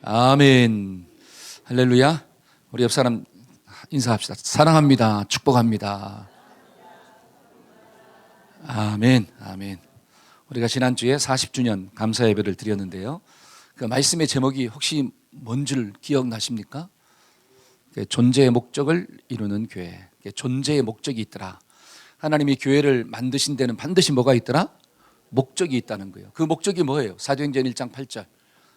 아멘. 할렐루야. 우리 옆 사람 인사합시다. 사랑합니다. 축복합니다. 아멘. 아멘. 우리가 지난주에 40주년 감사 예배를 드렸는데요. 그 말씀의 제목이 혹시 뭔 줄 기억나십니까? 존재의 목적을 이루는 교회. 존재의 목적이 있더라. 하나님이 교회를 만드신 데는 반드시 뭐가 있더라? 목적이 있다는 거예요. 그 목적이 뭐예요? 사도행전 1장 8절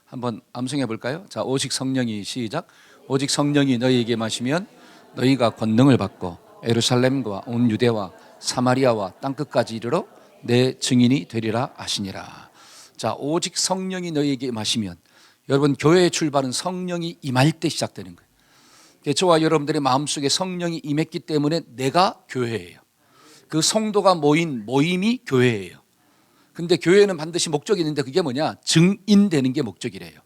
한번 암송해 볼까요? 자, 오직 성령이 시작. 오직 성령이 너희에게 마시면 너희가 권능을 받고 예루살렘과 온 유대와 사마리아와 땅끝까지 이르러 내 증인이 되리라 하시니라. 자, 오직 성령이 너희에게 마시면, 여러분 교회의 출발은 성령이 임할 때 시작되는 거예요. 저와 여러분들의 마음속에 성령이 임했기 때문에 내가 교회예요. 그 성도가 모인 모임이 교회예요. 근데 교회는 반드시 목적이 있는데 그게 뭐냐? 증인되는 게 목적이래요.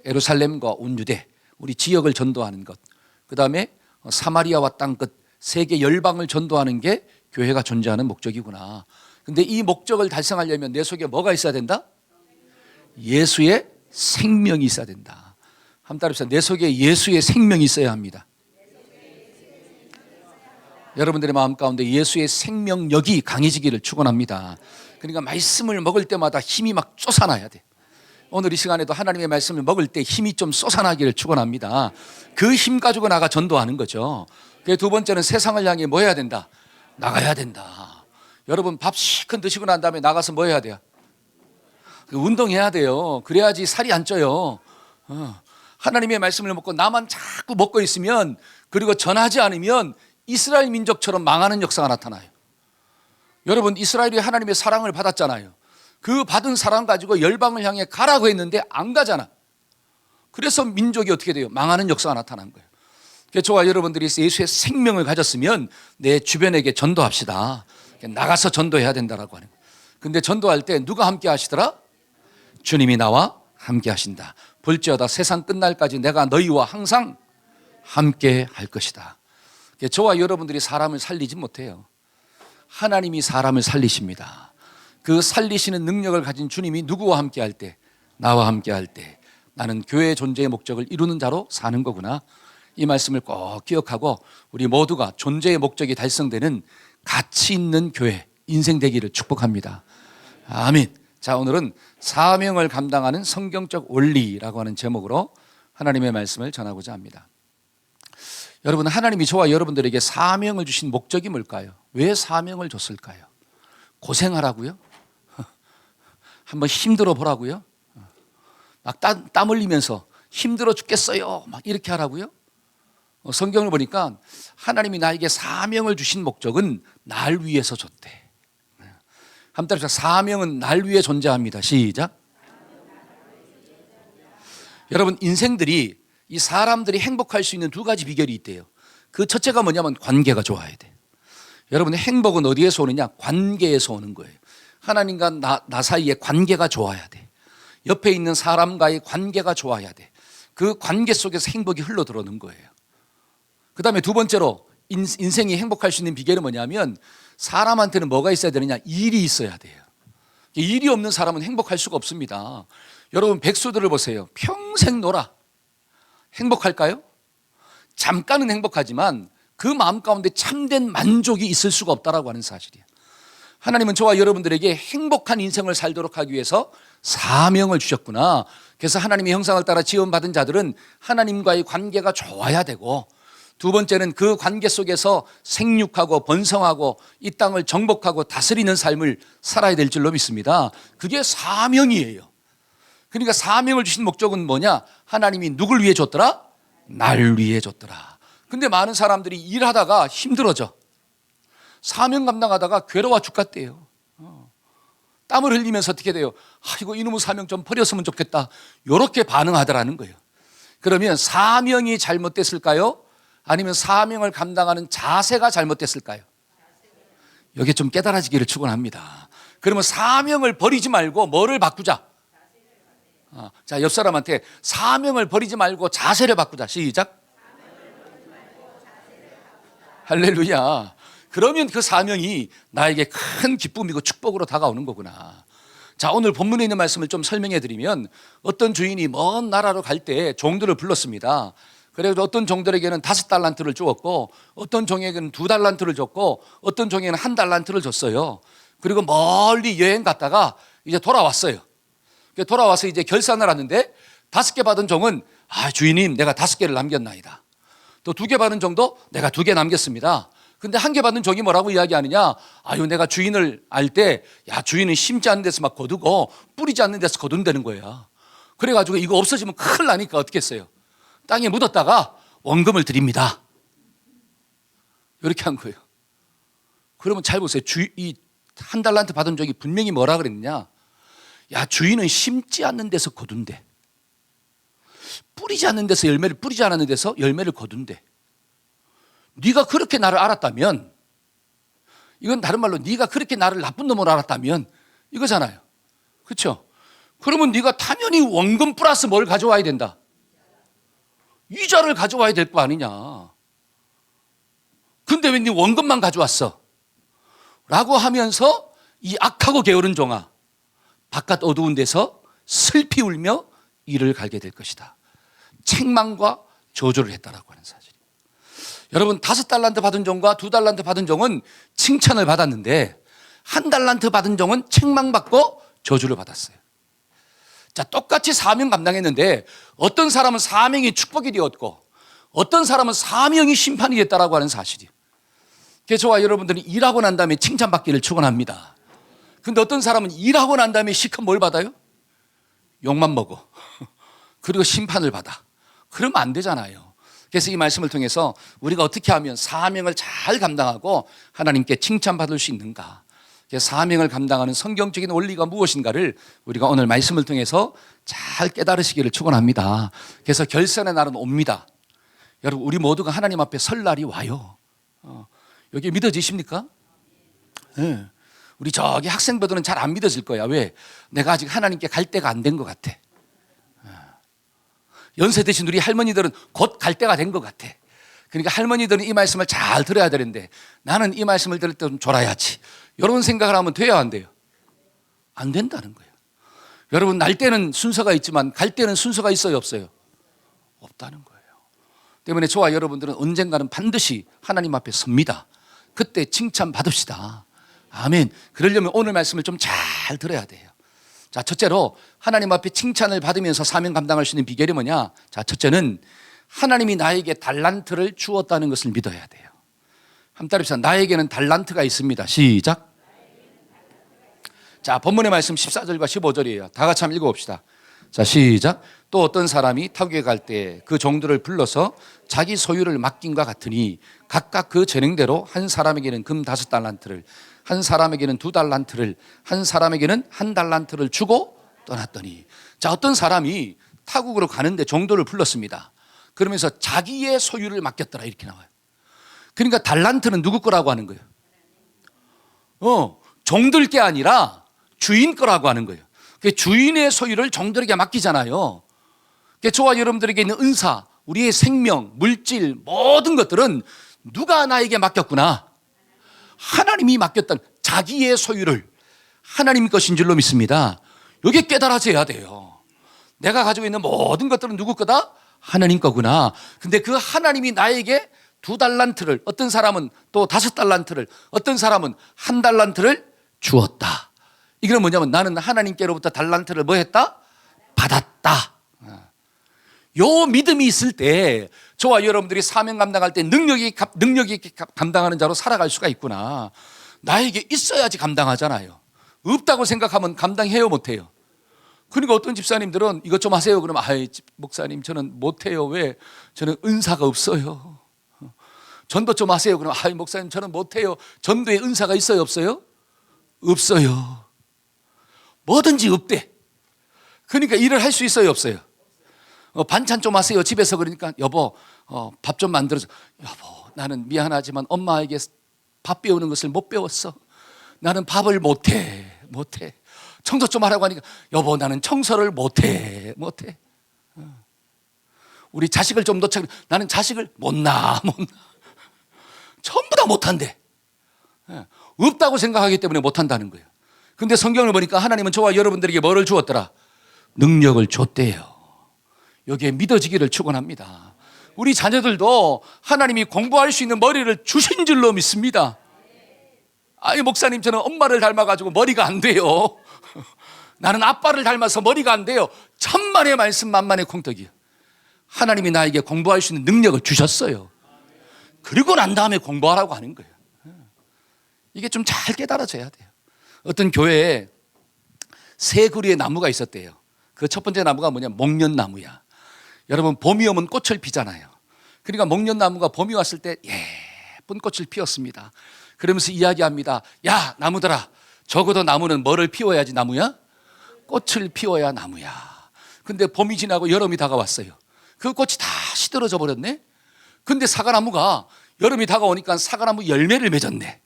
예루살렘과 온 유대, 우리 지역을 전도하는 것, 그 다음에 사마리아와 땅끝 세계 열방을 전도하는 게 교회가 존재하는 목적이구나. 근데 이 목적을 달성하려면 내 속에 뭐가 있어야 된다? 예수의 생명이 있어야 된다. 한번 따라합시다. 내 속에 예수의 생명이 있어야 합니다. 여러분들의 마음 가운데 예수의 생명력이 강해지기를 축원합니다. 그러니까 말씀을 먹을 때마다 힘이 막 솟아나야 돼. 오늘 이 시간에도 하나님의 말씀을 먹을 때 힘이 좀 솟아나기를 축원합니다. 그 힘 가지고 나가 전도하는 거죠. 두 번째는 세상을 향해 뭐 해야 된다? 나가야 된다. 여러분 밥 시큰 드시고 난 다음에 나가서 뭐 해야 돼요? 운동해야 돼요. 그래야지 살이 안 쪄요. 하나님의 말씀을 먹고 나만 자꾸 먹고 있으면, 그리고 전하지 않으면 이스라엘 민족처럼 망하는 역사가 나타나요. 여러분 이스라엘이 하나님의 사랑을 받았잖아요. 그 받은 사랑 가지고 열방을 향해 가라고 했는데 안 가잖아. 그래서 민족이 어떻게 돼요? 망하는 역사가 나타난 거예요. 저와 여러분들이 예수의 생명을 가졌으면 내 주변에게 전도합시다. 나가서 전도해야 된다라고 하는 거예요. 근데 전도할 때 누가 함께 하시더라? 주님이 나와 함께 하신다. 볼지어다 세상 끝날까지 내가 너희와 항상 함께 할 것이다. 저와 여러분들이 사람을 살리지 못해요. 하나님이 사람을 살리십니다. 그 살리시는 능력을 가진 주님이 누구와 함께 할 때? 나와 함께 할 때 나는 교회의 존재의 목적을 이루는 자로 사는 거구나. 이 말씀을 꼭 기억하고 우리 모두가 존재의 목적이 달성되는 가치 있는 교회 인생 되기를 축복합니다. 아멘. 자, 오늘은 사명을 감당하는 성경적 원리라고 하는 제목으로 하나님의 말씀을 전하고자 합니다. 여러분, 하나님이 저와 여러분들에게 사명을 주신 목적이 뭘까요? 왜 사명을 줬을까요? 고생하라고요? 한번 힘들어 보라고요? 막 땀 흘리면서 힘들어 죽겠어요 막 이렇게 하라고요? 성경을 보니까 하나님이 나에게 사명을 주신 목적은 날 위해서 줬대. 한번 따라서 사명은 날 위해 존재합니다. 시작. 여러분 인생들이, 이 사람들이 행복할 수 있는 두 가지 비결이 있대요. 그 첫째가 뭐냐면 관계가 좋아야 돼. 여러분의 행복은 어디에서 오느냐? 관계에서 오는 거예요. 하나님과 나 사이에 관계가 좋아야 돼. 옆에 있는 사람과의 관계가 좋아야 돼. 그 관계 속에서 행복이 흘러 들어오는 거예요. 그 다음에 두 번째로 인생이 행복할 수 있는 비결은 뭐냐면, 사람한테는 뭐가 있어야 되느냐? 일이 있어야 돼요. 일이 없는 사람은 행복할 수가 없습니다. 여러분 백수들을 보세요. 평생 놀아. 행복할까요? 잠깐은 행복하지만 그 마음 가운데 참된 만족이 있을 수가 없다라고 하는 사실이에요. 하나님은 저와 여러분들에게 행복한 인생을 살도록 하기 위해서 사명을 주셨구나. 그래서 하나님의 형상을 따라 지음받은 자들은 하나님과의 관계가 좋아야 되고, 두 번째는 그 관계 속에서 생육하고 번성하고 이 땅을 정복하고 다스리는 삶을 살아야 될 줄로 믿습니다. 그게 사명이에요. 그러니까 사명을 주신 목적은 뭐냐? 하나님이 누굴 위해 줬더라? 날 위해 줬더라. 근데 많은 사람들이 일하다가 힘들어져. 사명 감당하다가 괴로워 죽겠대요. 땀을 흘리면서 어떻게 돼요? 이거 이놈의 사명 좀 버렸으면 좋겠다. 이렇게 반응하더라는 거예요. 그러면 사명이 잘못됐을까요? 아니면 사명을 감당하는 자세가 잘못됐을까요? 여기 좀 깨달아지기를 축원합니다. 그러면 사명을 버리지 말고 뭐를 바꾸자? 자, 옆 사람한테 사명을 버리지 말고 자세를 바꾸자. 시작. 할렐루야. 그러면 그 사명이 나에게 큰 기쁨이고 축복으로 다가오는 거구나. 자, 오늘 본문에 있는 말씀을 좀 설명해 드리면 어떤 주인이 먼 나라로 갈 때 종들을 불렀습니다. 그래서 어떤 종들에게는 5달란트를 주었고 어떤 종에게는 2달란트를 줬고 어떤 종에게는 1달란트를 줬어요. 그리고 멀리 여행 갔다가 이제 돌아왔어요. 돌아와서 이제 결산을 하는데 5개 받은 종은 주인님 내가 5개를 남겼나이다. 또 2개 받은 종도 내가 2개 남겼습니다. 근데 1개 받은 종이 뭐라고 이야기하느냐? 내가 주인을 알 때 주인은 심지 않는 데서 막 거두고 뿌리지 않는 데서 거둔다는 거야. 그래가지고 이거 없어지면 큰일 나니까 어떻게 했어요? 땅에 묻었다가 원금을 드립니다. 이렇게 한 거예요. 그러면 잘 보세요. 이 1달란트 받은 종이 분명히 뭐라 그랬느냐? 주인은 심지 않는 데서 거둔대. 뿌리지 않는 데서 열매를 뿌리지 않는 데서 열매를 거둔대. 네가 그렇게 나를 알았다면, 이건 다른 말로 네가 그렇게 나를 나쁜 놈으로 알았다면 이거잖아요. 그렇죠? 그러면 네가 당연히 원금 플러스 뭘 가져와야 된다? 이자를 가져와야 될 거 아니냐. 근데 왜 네 원금만 가져왔어? 라고 하면서 이 악하고 게으른 종아, 바깥 어두운 데서 슬피 울며 이를 갈게 될 것이다. 책망과 저주를 했다라고 하는 사실. 여러분 5달란트 받은 종과 2달란트 받은 종은 칭찬을 받았는데 1달란트 받은 종은 책망받고 저주를 받았어요. 자, 똑같이 사명 감당했는데 어떤 사람은 사명이 축복이 되었고 어떤 사람은 사명이 심판이 됐다라고 하는 사실이에요. 그래서 저와 여러분들이 일하고 난 다음에 칭찬받기를 축원합니다. 근데 어떤 사람은 일하고 난 다음에 시컷 뭘 받아요? 욕만 먹어. 그리고 심판을 받아. 그러면 안 되잖아요. 그래서 이 말씀을 통해서 우리가 어떻게 하면 사명을 잘 감당하고 하나님께 칭찬받을 수 있는가, 사명을 감당하는 성경적인 원리가 무엇인가를 우리가 오늘 말씀을 통해서 잘 깨달으시기를 축원합니다. 그래서 결산의 날은 옵니다. 여러분 우리 모두가 하나님 앞에 설 날이 와요. 여기 믿어지십니까? 네. 우리 저기 학생들은 잘 안 믿어질 거야. 왜? 내가 아직 하나님께 갈 때가 안 된 것 같아. 연세 드신 우리 할머니들은 곧 갈 때가 된 것 같아. 그러니까 할머니들은 이 말씀을 잘 들어야 되는데 나는 이 말씀을 들을 때 좀 졸아야지. 이런 생각을 하면 돼야 안 돼요? 안 된다는 거예요. 여러분 날 때는 순서가 있지만 갈 때는 순서가 있어요, 없어요? 없다는 거예요. 때문에 저와 여러분들은 언젠가는 반드시 하나님 앞에 섭니다. 그때 칭찬 받읍시다. 아멘. 그러려면 오늘 말씀을 좀 잘 들어야 돼요. 자, 첫째로 하나님 앞에 칭찬을 받으면서 사명 감당할 수 있는 비결이 뭐냐? 자, 첫째는 하나님이 나에게 달란트를 주었다는 것을 믿어야 돼요. 한번 따라합시다. 나에게는 달란트가 있습니다. 시작. 자, 본문의 말씀 14절과 15절이에요. 다 같이 한번 읽어봅시다. 자, 시작. 또 어떤 사람이 타국에 갈 때 그 종들을 불러서 자기 소유를 맡김과 같으니 각각 그 재능대로 한 사람에게는 금 5달란트를, 한 사람에게는 2달란트를, 한 사람에게는 1달란트를 주고 떠났더니. 자, 어떤 사람이 타국으로 가는데 종들을 불렀습니다. 그러면서 자기의 소유를 맡겼더라 이렇게 나와요. 그러니까 달란트는 누구 거라고 하는 거예요? 종들 게 아니라 주인 거라고 하는 거예요. 주인의 소유를 종들에게 맡기잖아요. 저와 여러분들에게 있는 은사, 우리의 생명, 물질, 모든 것들은 누가 나에게 맡겼구나. 하나님이 맡겼던 자기의 소유를 하나님 것인 줄로 믿습니다. 이게 깨달아져야 돼요. 내가 가지고 있는 모든 것들은 누구 거다? 하나님 거구나. 근데 그 하나님이 나에게 2달란트를, 어떤 사람은 또 5달란트를, 어떤 사람은 1달란트를 주었다. 이건 뭐냐면 나는 하나님께로부터 달란트를 뭐 했다? 받았다. 요 믿음이 있을 때 저와 여러분들이 사명 감당할 때 능력이 감당하는 자로 살아갈 수가 있구나. 나에게 있어야지 감당하잖아요. 없다고 생각하면 감당해요, 못해요? 그러니까 어떤 집사님들은 이것 좀 하세요. 그러면 목사님 저는 못해요. 왜? 저는 은사가 없어요. 전도 좀 하세요. 그러면 목사님 저는 못해요. 전도에 은사가 있어요, 없어요? 없어요. 뭐든지 없대. 그러니까 일을 할 수 있어요, 없어요? 반찬 좀 하세요. 집에서. 그러니까 여보 밥 좀 만들어줘. 여보 나는 미안하지만 엄마에게 밥 배우는 것을 못 배웠어. 나는 밥을 못해. 청소 좀 하라고 하니까 여보 나는 청소를 못해. 우리 자식을 좀 놓자. 나는 자식을 못 낳아. 전부 다 못한대. 없다고 생각하기 때문에 못한다는 거예요. 근데 성경을 보니까 하나님은 저와 여러분들에게 뭐를 주었더라? 능력을 줬대요. 여기에 믿어지기를 축원합니다. 우리 자녀들도 하나님이 공부할 수 있는 머리를 주신 줄로 믿습니다. 아니 목사님 저는 엄마를 닮아가지고 머리가 안 돼요. 나는 아빠를 닮아서 머리가 안 돼요. 천만의 말씀 만만의 콩떡이요. 하나님이 나에게 공부할 수 있는 능력을 주셨어요. 그리고 난 다음에 공부하라고 하는 거예요. 이게 좀 잘 깨달아져야 돼요. 어떤 교회에 세 그루의 나무가 있었대요. 그 첫 번째 나무가 뭐냐? 목련나무야. 여러분 봄이 오면 꽃을 피잖아요. 그러니까 목련나무가 봄이 왔을 때 예쁜 꽃을 피웠습니다. 그러면서 이야기합니다. 야 나무들아, 적어도 나무는 뭐를 피워야지 나무야? 꽃을 피워야 나무야. 근데 봄이 지나고 여름이 다가왔어요. 그 꽃이 다 시들어져 버렸네. 근데 사과나무가 여름이 다가오니까 사과나무 열매를 맺었네.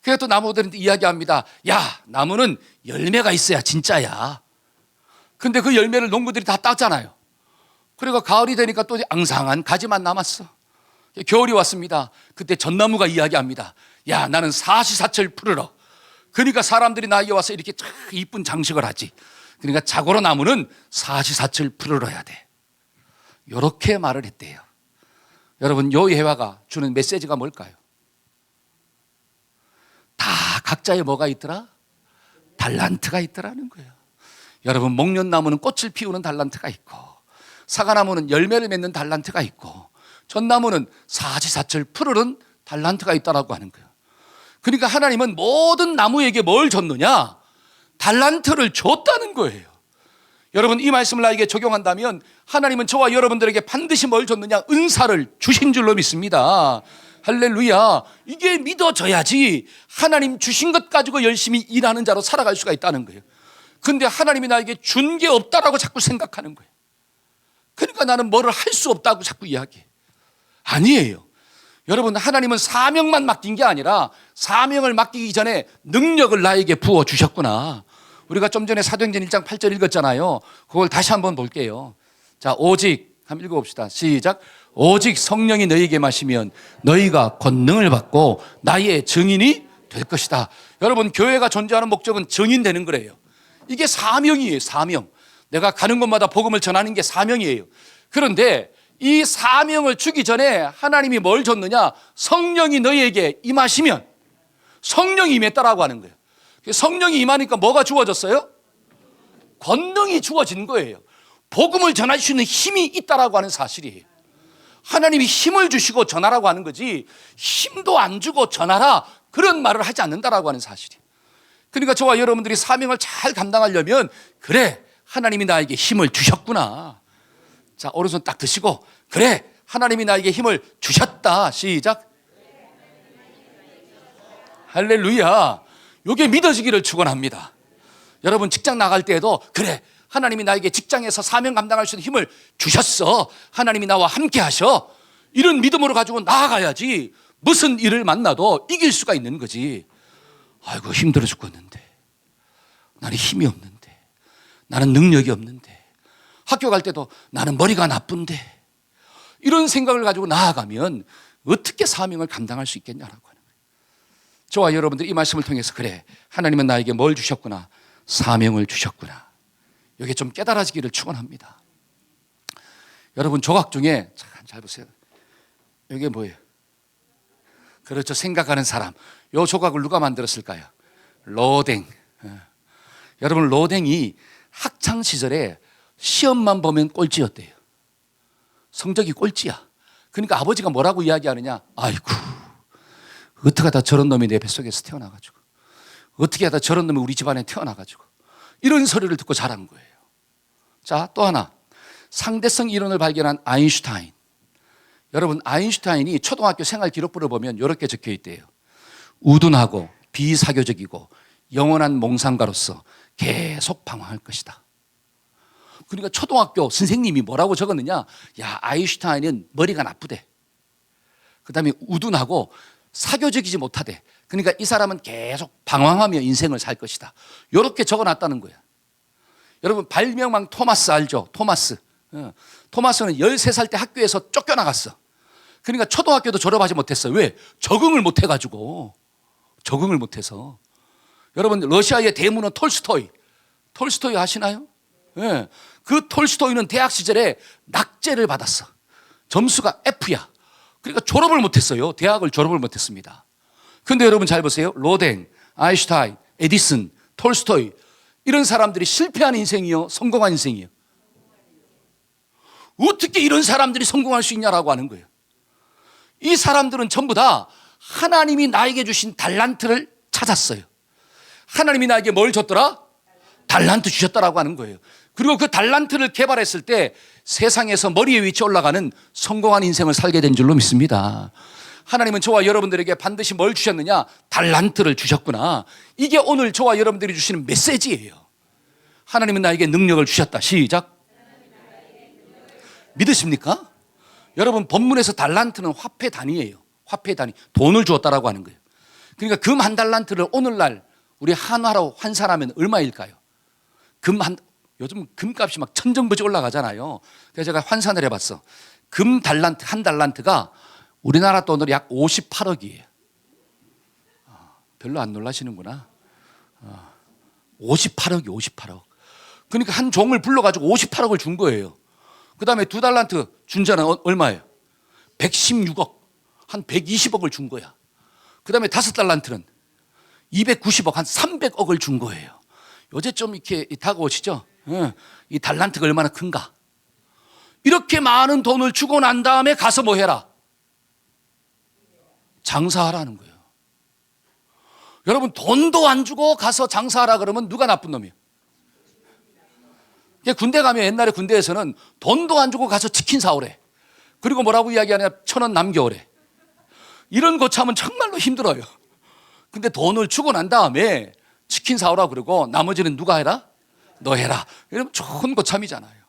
그래서 또 나무들한테 이야기합니다. 야 나무는 열매가 있어야 진짜야. 근데 그 열매를 농부들이 다 땄잖아요. 그리고 가을이 되니까 또 앙상한 가지만 남았어. 겨울이 왔습니다. 그때 전나무가 이야기합니다. 야 나는 사시사철 푸르러. 그러니까 사람들이 나에게 와서 이렇게 이쁜 장식을 하지. 그러니까 자고로 나무는 사시사철 푸르러야 돼. 이렇게 말을 했대요. 여러분 요 예화가 주는 메시지가 뭘까요? 다 각자의 뭐가 있더라? 달란트가 있더라는 거예요. 여러분 목련나무는 꽃을 피우는 달란트가 있고, 사과나무는 열매를 맺는 달란트가 있고, 전나무는 사지사철 푸르른 달란트가 있다라고 하는 거예요. 그러니까 하나님은 모든 나무에게 뭘 줬느냐? 달란트를 줬다는 거예요. 여러분 이 말씀을 나에게 적용한다면 하나님은 저와 여러분들에게 반드시 뭘 줬느냐? 은사를 주신 줄로 믿습니다. 할렐루야. 이게 믿어져야지 하나님 주신 것 가지고 열심히 일하는 자로 살아갈 수가 있다는 거예요. 근데 하나님이 나에게 준 게 없다라고 자꾸 생각하는 거예요. 그러니까 나는 뭐를 할 수 없다고 자꾸 이야기해. 아니에요. 여러분 하나님은 사명만 맡긴 게 아니라 사명을 맡기기 전에 능력을 나에게 부어주셨구나. 우리가 좀 전에 사도행전 1장 8절 읽었잖아요. 그걸 다시 한번 볼게요. 자, 오직 한번 읽어봅시다. 시작. 오직 성령이 너희에게 마시면 너희가 권능을 받고 나의 증인이 될 것이다. 여러분 교회가 존재하는 목적은 증인되는 거래요. 이게 사명이에요. 사명. 내가 가는 곳마다 복음을 전하는 게 사명이에요. 그런데 이 사명을 주기 전에 하나님이 뭘 줬느냐? 성령이 너희에게 임하시면, 성령이 임했다라고 하는 거예요. 성령이 임하니까 뭐가 주어졌어요? 권능이 주어진 거예요. 복음을 전할 수 있는 힘이 있다라고 하는 사실이에요. 하나님이 힘을 주시고 전하라고 하는 거지 힘도 안 주고 전하라 그런 말을 하지 않는다라고 하는 사실이에요. 그러니까 저와 여러분들이 사명을 잘 감당하려면 그래 하나님이 나에게 힘을 주셨구나. 자 오른손 딱 드시고 그래 하나님이 나에게 힘을 주셨다. 시작. 할렐루야. 이게 믿어지기를 축원합니다. 여러분 직장 나갈 때에도 그래 하나님이 나에게 직장에서 사명 감당할 수 있는 힘을 주셨어. 하나님이 나와 함께 하셔. 이런 믿음으로 가지고 나아가야지 무슨 일을 만나도 이길 수가 있는 거지. 아이고 힘들어 죽겠는데, 나는 힘이 없는데, 나는 능력이 없는데, 학교 갈 때도 나는 머리가 나쁜데, 이런 생각을 가지고 나아가면 어떻게 사명을 감당할 수 있겠냐라고 하는 거예요. 저와 여러분들 이 말씀을 통해서 그래 하나님은 나에게 뭘 주셨구나? 사명을 주셨구나. 여기 좀 깨달아지기를 축원합니다. 여러분 조각 중에 잘 보세요. 이게 뭐예요? 그렇죠. 생각하는 사람. 이 조각을 누가 만들었을까요? 로댕. 여러분 로댕이 학창 시절에 시험만 보면 꼴찌였대요. 성적이 꼴찌야. 그러니까 아버지가 뭐라고 이야기하느냐? 아이고 어떻게 하다 저런 놈이 내 뱃속에서 태어나가지고, 어떻게 하다 저런 놈이 우리 집안에 태어나가지고, 이런 소리를 듣고 자란 거예요. 자, 또 하나 상대성 이론을 발견한 아인슈타인. 여러분 아인슈타인이 초등학교 생활 기록부를 보면 이렇게 적혀 있대요. 우둔하고 비사교적이고 영원한 몽상가로서 계속 방황할 것이다. 그러니까 초등학교 선생님이 뭐라고 적었느냐? 야 아인슈타인은 머리가 나쁘대. 그 다음에 우둔하고 사교적이지 못하대. 그러니까 이 사람은 계속 방황하며 인생을 살 것이다. 이렇게 적어놨다는 거야. 여러분 발명왕 토마스 알죠? 토마스. 토마스는 13살 때 학교에서 쫓겨나갔어. 그러니까 초등학교도 졸업하지 못했어요. 왜? 적응을 못해가지고. 적응을 못해서. 여러분 러시아의 대문호 톨스토이 아시나요? 예. 그 톨스토이는 대학 시절에 낙제를 받았어. 점수가 F야. 그러니까 졸업을 못했어요. 대학을 졸업을 못했습니다. 그런데 여러분 잘 보세요. 로댕, 아인슈타인, 에디슨, 톨스토이 이런 사람들이 실패한 인생이요, 성공한 인생이요. 어떻게 이런 사람들이 성공할 수 있냐라고 하는 거예요. 이 사람들은 전부 다 하나님이 나에게 주신 달란트를 찾았어요. 하나님이 나에게 뭘 줬더라? 달란트 주셨다라고 하는 거예요. 그리고 그 달란트를 개발했을 때 세상에서 머리에 위치 올라가는 성공한 인생을 살게 된 줄로 믿습니다. 하나님은 저와 여러분들에게 반드시 뭘 주셨느냐? 달란트를 주셨구나. 이게 오늘 저와 여러분들이 주시는 메시지예요. 하나님은 나에게 능력을 주셨다. 시작. 믿으십니까? 여러분 본문에서 달란트는 화폐 단위예요. 화폐 단위. 돈을 주었다라고 하는 거예요. 그러니까 금 한 달란트를 오늘날 우리 한화로 환산하면 얼마일까요? 요즘 금값이 막 천정부지 올라가잖아요. 그래서 제가 환산을 해봤어. 금 달란트 한 달란트가 우리나라 돈으로 약 58억이에요. 별로 안 놀라시는구나. 58억이 58억. 그러니까 한 종을 불러가지고 58억을 준 거예요. 그 다음에 두 달란트 준 자는 얼마예요? 116억. 한 120억을 준 거야. 그 다음에 다섯 달란트는 290억, 한 300억을 준 거예요. 요새 좀 이렇게 다가오시죠? 이 달란트가 얼마나 큰가? 이렇게 많은 돈을 주고 난 다음에 가서 뭐 해라? 장사하라는 거예요. 여러분 돈도 안 주고 가서 장사하라 그러면 누가 나쁜 놈이에요? 군대 가면 옛날에 군대에서는 돈도 안 주고 가서 치킨 사오래. 그리고 뭐라고 이야기하냐? 1,000원 남겨오래. 이런 고참은 정말로 힘들어요. 근데 돈을 주고 난 다음에 치킨 사오라 그러고 나머지는 누가 해라? 너 해라. 이러면 좋은 고참이잖아요.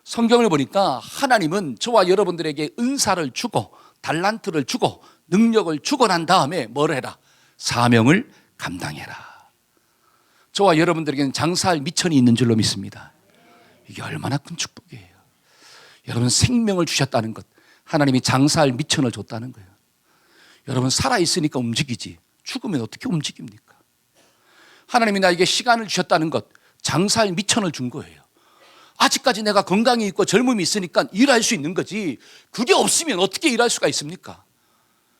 성경을 보니까 하나님은 저와 여러분들에게 은사를 주고 달란트를 주고 능력을 주고 난 다음에 뭘 해라? 사명을 감당해라. 저와 여러분들에게는 장사할 미천이 있는 줄로 믿습니다. 이게 얼마나 큰 축복이에요. 여러분 생명을 주셨다는 것, 하나님이 장사할 미천을 줬다는 거예요. 여러분 살아있으니까 움직이지 죽으면 어떻게 움직입니까? 하나님이 나에게 시간을 주셨다는 것, 장사할 미천을 준 거예요. 아직까지 내가 건강이 있고 젊음이 있으니까 일할 수 있는 거지 그게 없으면 어떻게 일할 수가 있습니까?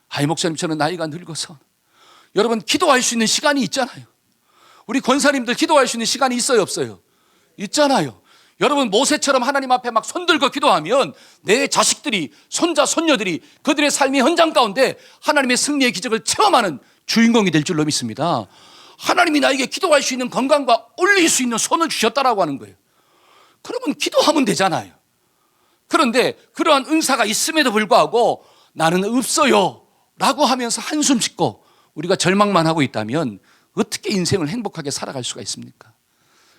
하이 목사님 저는 나이가 늙어서 여러분 기도할 수 있는 시간이 있잖아요. 우리 권사님들 기도할 수 있는 시간이 있어요 없어요? 있잖아요. 여러분 모세처럼 하나님 앞에 막 손들고 기도하면 내 자식들이 손자 손녀들이 그들의 삶의 현장 가운데 하나님의 승리의 기적을 체험하는 주인공이 될 줄로 믿습니다. 하나님이 나에게 기도할 수 있는 건강과 올릴 수 있는 손을 주셨다라고 하는 거예요. 그러면 기도하면 되잖아요. 그런데 그러한 은사가 있음에도 불구하고 나는 없어요 라고 하면서 한숨 짓고 우리가 절망만 하고 있다면 어떻게 인생을 행복하게 살아갈 수가 있습니까?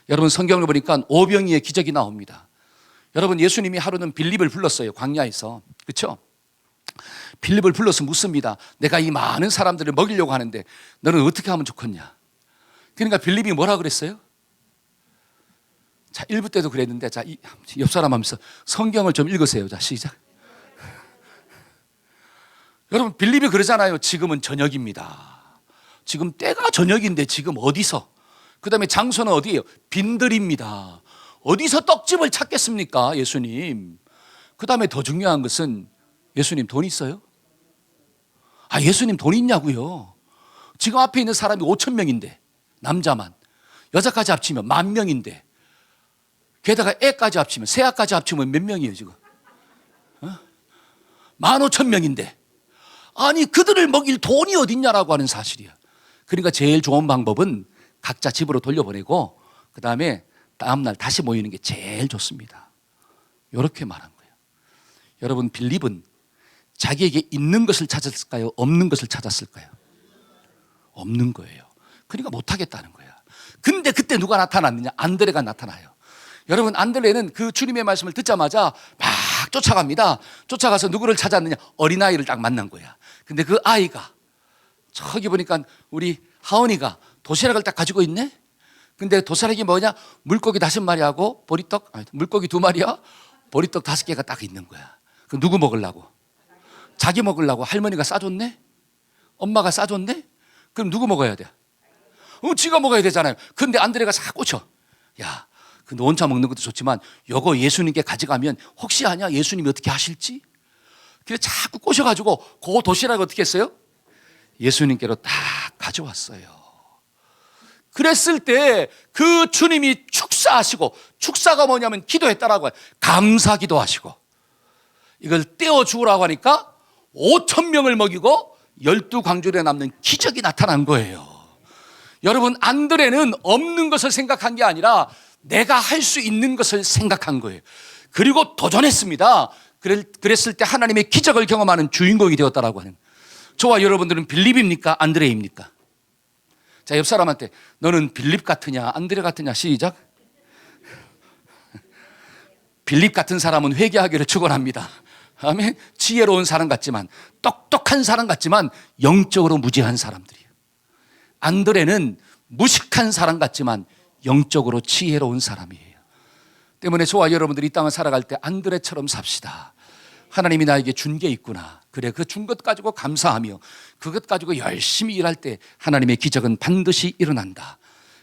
여러분 성경을 보니까 오병이의 기적이 나옵니다. 여러분 예수님이 하루는 빌립을 불렀어요. 광야에서. 그렇죠? 빌립을 불러서 묻습니다. 내가 이 많은 사람들을 먹이려고 하는데 너는 어떻게 하면 좋겠냐? 그러니까 빌립이 뭐라 그랬어요? 자, 1부 때도 그랬는데 자, 옆 사람 하면서 성경을 좀 읽으세요. 자, 시작. 여러분 빌립이 그러잖아요. 지금은 저녁입니다. 지금 때가 저녁인데 지금 어디서? 그 다음에 장소는 어디예요? 빈들입니다. 어디서 떡집을 찾겠습니까? 예수님. 그 다음에 더 중요한 것은 예수님 돈 있어요? 예수님 돈 있냐고요? 지금 앞에 있는 사람이 5,000명인데 남자만 여자까지 합치면 10,000명인데 게다가 애까지 합치면 새아까지 합치면 몇 명이에요 지금? 15,000명인데 아니 그들을 먹일 돈이 어딨냐라고 하는 사실이야. 그러니까 제일 좋은 방법은 각자 집으로 돌려보내고 그 다음에 다음날 다시 모이는 게 제일 좋습니다. 이렇게 말한 거예요. 여러분 빌립은 자기에게 있는 것을 찾았을까요? 없는 것을 찾았을까요? 없는 거예요. 그러니까 못하겠다는 거야. 근데 그때 누가 나타났느냐? 안드레가 나타나요. 여러분 안드레는 그 주님의 말씀을 듣자마자 막 쫓아갑니다. 쫓아가서 누구를 찾았느냐? 어린아이를 딱 만난 거야. 근데 그 아이가 저기 보니까 우리 하은이가 도시락을 딱 가지고 있네? 근데 도시락이 뭐냐? 물고기 5마리하고 보리떡, 물고기 2마리야? 보리떡 5개가 딱 있는 거야. 그 누구 먹으려고? 자기 먹으려고 할머니가 싸줬네? 엄마가 싸줬네? 그럼 누구 먹어야 돼? 지가 먹어야 되잖아요. 근데 안드레가 자꾸 쳐. 야, 그 너 혼자 먹는 것도 좋지만 요거 예수님께 가져가면 혹시 아냐? 예수님이 어떻게 하실지? 그래 자꾸 꼬셔가지고 그 도시락을 어떻게 했어요? 예수님께로 딱 가져왔어요. 그랬을 때 그 주님이 축사하시고, 축사가 뭐냐면 기도했다라고 해요. 감사 기도하시고 이걸 떼어 주우라고 하니까 5,000명을 먹이고 12광주리에 남는 기적이 나타난 거예요. 여러분, 안드레는 없는 것을 생각한 게 아니라 내가 할 수 있는 것을 생각한 거예요. 그리고 도전했습니다. 그랬을 때 하나님의 기적을 경험하는 주인공이 되었다라고 하는. 저와 여러분들은 빌립입니까? 안드레입니까? 자, 옆 사람한테 너는 빌립 같으냐 안드레 같으냐 시작. 빌립 같은 사람은 회개하기를 축원합니다. 아멘. 지혜로운 사람 같지만, 똑똑한 사람 같지만 영적으로 무지한 사람들이에요. 안드레는 무식한 사람 같지만 영적으로 지혜로운 사람이에요. 때문에 저와 여러분들이 이 땅을 살아갈 때 안드레처럼 삽시다. 하나님이 나에게 준 게 있구나. 그래, 그 준 것 가지고 감사하며 그것 가지고 열심히 일할 때 하나님의 기적은 반드시 일어난다.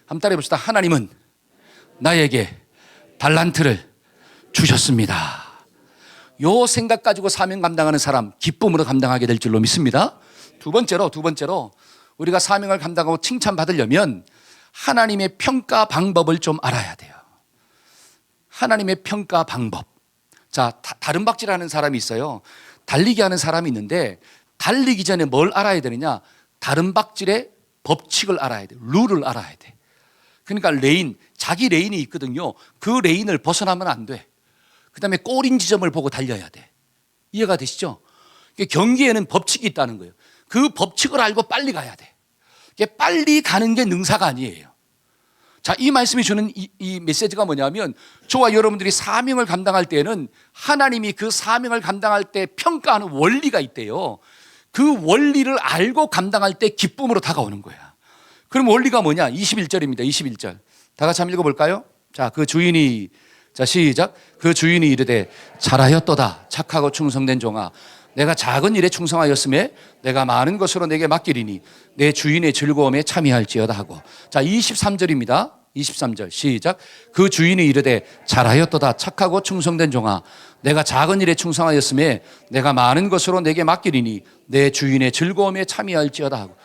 한번 따라해 봅시다. 하나님은 나에게 달란트를 주셨습니다. 요 생각 가지고 사명 감당하는 사람 기쁨으로 감당하게 될 줄로 믿습니다. 두 번째로 우리가 사명을 감당하고 칭찬받으려면 하나님의 평가 방법을 좀 알아야 돼요. 하나님의 평가 방법. 자, 다른 박질하는 사람이 있어요. 달리기 하는 사람이 있는데 달리기 전에 뭘 알아야 되느냐? 다른 박질의 법칙을 알아야 돼. 룰을 알아야 돼. 그러니까 자기 레인이 있거든요. 그 레인을 벗어나면 안 돼. 그 다음에 꼬린 지점을 보고 달려야 돼. 이해가 되시죠? 경기에는 법칙이 있다는 거예요. 그 법칙을 알고 빨리 가야 돼. 빨리 가는 게 능사가 아니에요. 자, 이 말씀이 주는 이 메시지가 뭐냐면 저와 여러분들이 사명을 감당할 때에는 하나님이 그 사명을 감당할 때 평가하는 원리가 있대요. 그 원리를 알고 감당할 때 기쁨으로 다가오는 거야. 그럼 원리가 뭐냐? 21절입니다. 21절. 다 같이 한번 읽어볼까요? 자, 시작. 그 주인이 이르되 잘하였도다 착하고 충성된 종아, 내가 작은 일에 충성하였음에 내가 많은 것으로 내게 맡기리니 내 주인의 즐거움에 참여할지어다 하고. 자, 23절입니다. 23절 시작. 그 주인이 이르되 잘하였도다 착하고 충성된 종아, 내가 작은 일에 충성하였음에 내가 많은 것으로 내게 맡기리니 내 주인의 즐거움에 참여할지어다 하고.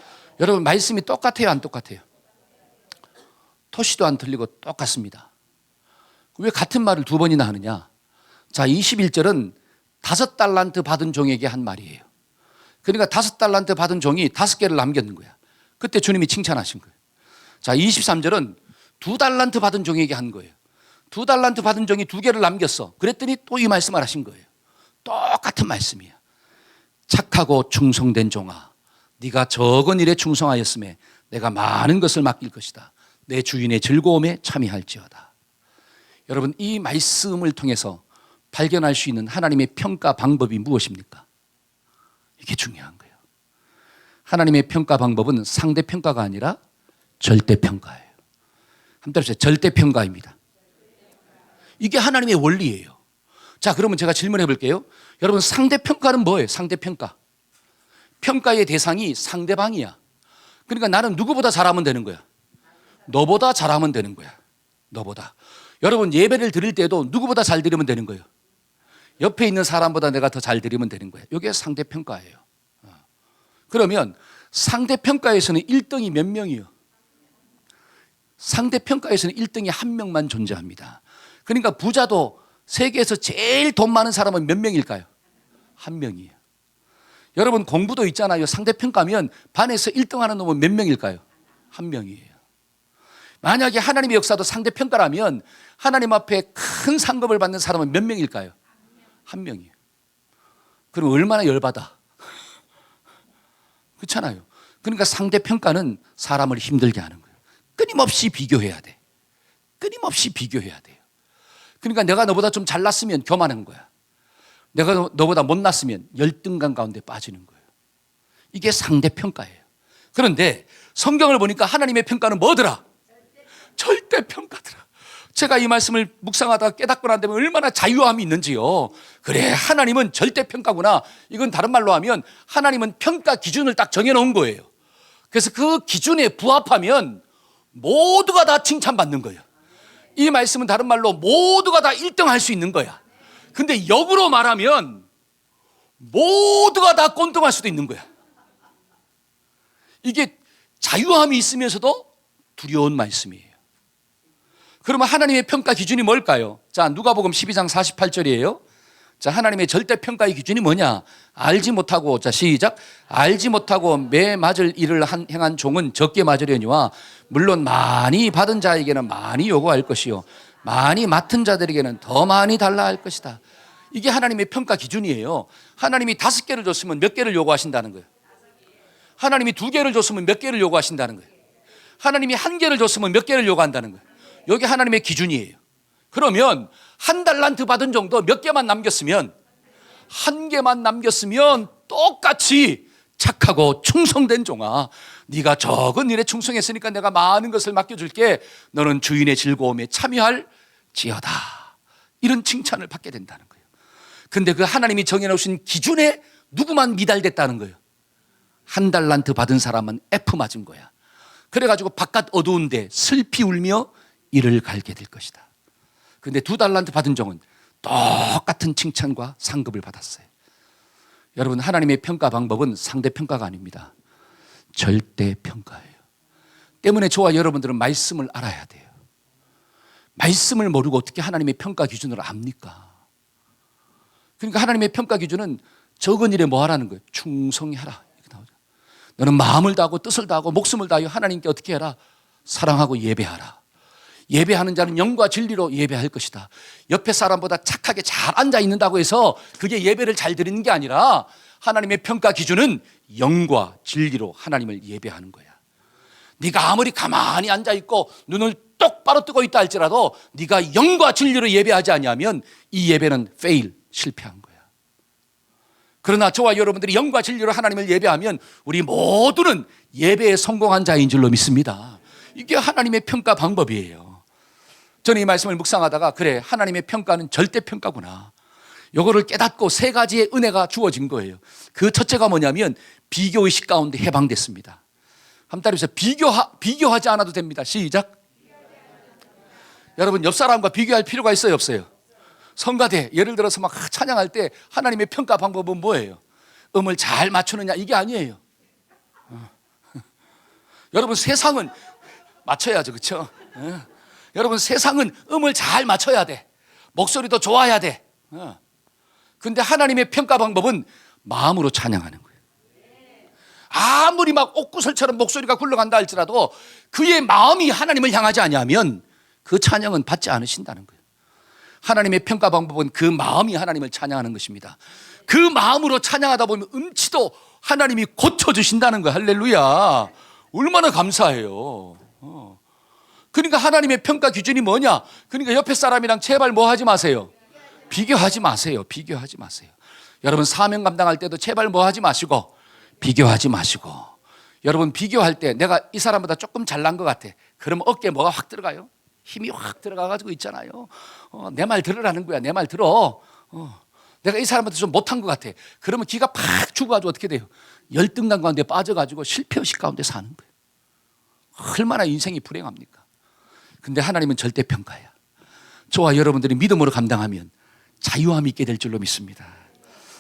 여러분, 말씀이 똑같아요, 안 똑같아요? 토시도 안 틀리고 똑같습니다. 왜 같은 말을 두 번이나 하느냐? 자, 21절은 5달란트 받은 종에게 한 말이에요. 그러니까 5달란트 받은 종이 5개를 남겼는 거야. 그때 주님이 칭찬하신 거예요. 자, 23절은 2달란트 받은 종에게 한 거예요. 2달란트 받은 종이 2개를 남겼어. 그랬더니 또 이 말씀을 하신 거예요. 똑같은 말씀이야. 착하고 충성된 종아, 네가 적은 일에 충성하였음에 내가 많은 것을 맡길 것이다. 내 주인의 즐거움에 참여할지어다. 여러분, 이 말씀을 통해서 발견할 수 있는 하나님의 평가 방법이 무엇입니까? 이게 중요한 거예요. 하나님의 평가 방법은 상대평가가 아니라 절대평가예요. 한번 따라해보세요. 절대평가입니다. 이게 하나님의 원리예요. 자, 그러면 제가 질문해 볼게요. 여러분, 상대평가는 뭐예요? 상대평가. 평가의 대상이 상대방이야. 그러니까 나는 누구보다 잘하면 되는 거야. 너보다 잘하면 되는 거야. 너보다. 여러분, 예배를 드릴 때도 누구보다 잘 드리면 되는 거예요. 옆에 있는 사람보다 내가 더 잘 드리면 되는 거예요. 이게 상대평가예요. 그러면 상대평가에서는 1등이 몇 명이요? 상대평가에서는 1등이 한 명만 존재합니다. 그러니까 부자도 세계에서 제일 돈 많은 사람은 몇 명일까요? 한 명이에요. 여러분, 공부도 있잖아요. 상대평가면 반에서 1등 하는 놈은 몇 명일까요? 한 명이에요. 만약에 하나님의 역사도 상대평가라면 하나님 앞에 큰 상급을 받는 사람은 몇 명일까요? 한 명이에요. 그럼 얼마나 열받아. 그렇잖아요. 그러니까 상대평가는 사람을 힘들게 하는 거예요. 끊임없이 비교해야 돼. 끊임없이 비교해야 돼요. 그러니까 내가 너보다 좀 잘났으면 교만한 거야. 내가 너보다 못났으면 열등감 가운데 빠지는 거예요. 이게 상대평가예요. 그런데 성경을 보니까 하나님의 평가는 뭐더라? 절대평가더라. 제가 이 말씀을 묵상하다가 깨닫고 난 다음에 얼마나 자유함이 있는지요. 그래, 하나님은 절대평가구나. 이건 다른 말로 하면 하나님은 평가 기준을 딱 정해놓은 거예요. 그래서 그 기준에 부합하면 모두가 다 칭찬받는 거예요. 이 말씀은 다른 말로 모두가 다 1등 할 수 있는 거야. 근데 역으로 말하면 모두가 다 꼴등할 수도 있는 거야. 이게 자유함이 있으면서도 두려운 말씀이에요. 그러면 하나님의 평가 기준이 뭘까요? 자, 누가복음 12장 48절이에요. 자, 하나님의 절대 평가의 기준이 뭐냐? 알지 못하고, 자, 시작. 알지 못하고 매 맞을 일을 행한 종은 적게 맞으려니와 물론 많이 받은 자에게는 많이 요구할 것이요 많이 맡은 자들에게는 더 많이 달라 할 것이다. 이게 하나님의 평가 기준이에요. 하나님이 5개를 줬으면 몇 개를 요구하신다는 거예요? 하나님이 2개를 줬으면 몇 개를 요구하신다는 거예요? 하나님이 1개를 줬으면 몇 개를 요구한다는 거예요? 여기 하나님의 기준이에요. 그러면 1달란트 받은 정도 몇 개만 남겼으면 1개만 남겼으면 똑같이 착하고 충성된 종아, 네가 적은 일에 충성했으니까 내가 많은 것을 맡겨줄게. 너는 주인의 즐거움에 참여할지어다. 이런 칭찬을 받게 된다는 거예요. 근데 그 하나님이 정해놓으신 기준에 누구만 미달됐다는 거예요? 1달란트 받은 사람은 F 맞은 거야. 그래가지고 바깥 어두운데 슬피 울며 이를 갈게 될 것이다. 근데 2달란트 받은 종은 똑같은 칭찬과 상급을 받았어요. 여러분, 하나님의 평가 방법은 상대평가가 아닙니다. 절대평가예요. 때문에 저와 여러분들은 말씀을 알아야 돼요. 말씀을 모르고 어떻게 하나님의 평가 기준을 압니까? 그러니까 하나님의 평가 기준은 적은 일에 뭐 하라는 거예요? 충성해라. 이렇게 나오죠. 너는 마음을 다하고 뜻을 다하고 목숨을 다하여 하나님께 어떻게 해라? 사랑하고 예배하라. 예배하는 자는 영과 진리로 예배할 것이다. 옆에 사람보다 착하게 잘 앉아 있는다고 해서 그게 예배를 잘 드리는 게 아니라 하나님의 평가 기준은 영과 진리로 하나님을 예배하는 거야. 네가 아무리 가만히 앉아 있고 눈을 똑바로 뜨고 있다 할지라도 네가 영과 진리로 예배하지 아니하면 이 예배는 fail, 실패한 거야. 그러나 저와 여러분들이 영과 진리로 하나님을 예배하면 우리 모두는 예배에 성공한 자인 줄로 믿습니다. 이게 하나님의 평가 방법이에요. 저는 이 말씀을 묵상하다가 그래, 하나님의 평가는 절대평가구나. 요거를 깨닫고 3가지의 은혜가 주어진 거예요. 그 첫째가 뭐냐면 비교의식 가운데 해방됐습니다. 한번 따라해서 비교하지 않아도 됩니다. 시작. 여러분, 옆 사람과 비교할 필요가 있어요, 없어요? 성가대, 예를 들어서 막 찬양할 때 하나님의 평가 방법은 뭐예요? 음을 잘 맞추느냐, 이게 아니에요. 여러분, 세상은 맞춰야죠, 그렇죠? 여러분, 세상은 음을 잘 맞춰야 돼. 목소리도 좋아야 돼. 근데 하나님의 평가 방법은 마음으로 찬양하는 거예요. 아무리 막 옥구슬처럼 목소리가 굴러간다 할지라도 그의 마음이 하나님을 향하지 아니하면 그 찬양은 받지 않으신다는 거예요. 하나님의 평가 방법은 그 마음이 하나님을 찬양하는 것입니다. 그 마음으로 찬양하다 보면 음치도 하나님이 고쳐주신다는 거예요. 할렐루야. 얼마나 감사해요. 그러니까 하나님의 평가 기준이 뭐냐? 그러니까 옆에 사람이랑 제발 뭐 하지 마세요. 비교하지 마세요. 비교하지 마세요. 여러분, 사명 감당할 때도 제발 뭐 하지 마시고 비교하지 마시고. 여러분, 비교할 때 내가 이 사람보다 조금 잘난 것 같아. 그러면 어깨에 뭐가 확 들어가요? 힘이 확 들어가가지고 있잖아요. 내 말 들으라는 거야. 내 말 들어. 내가 이 사람한테 좀 못한 것 같아. 그러면 기가 팍 죽어가지고 어떻게 돼요? 열등감 가운데 빠져가지고 실패의식 가운데 사는 거예요. 얼마나 인생이 불행합니까? 근데 하나님은 절대평가야. 저와 여러분들이 믿음으로 감당하면 자유함이 있게 될 줄로 믿습니다.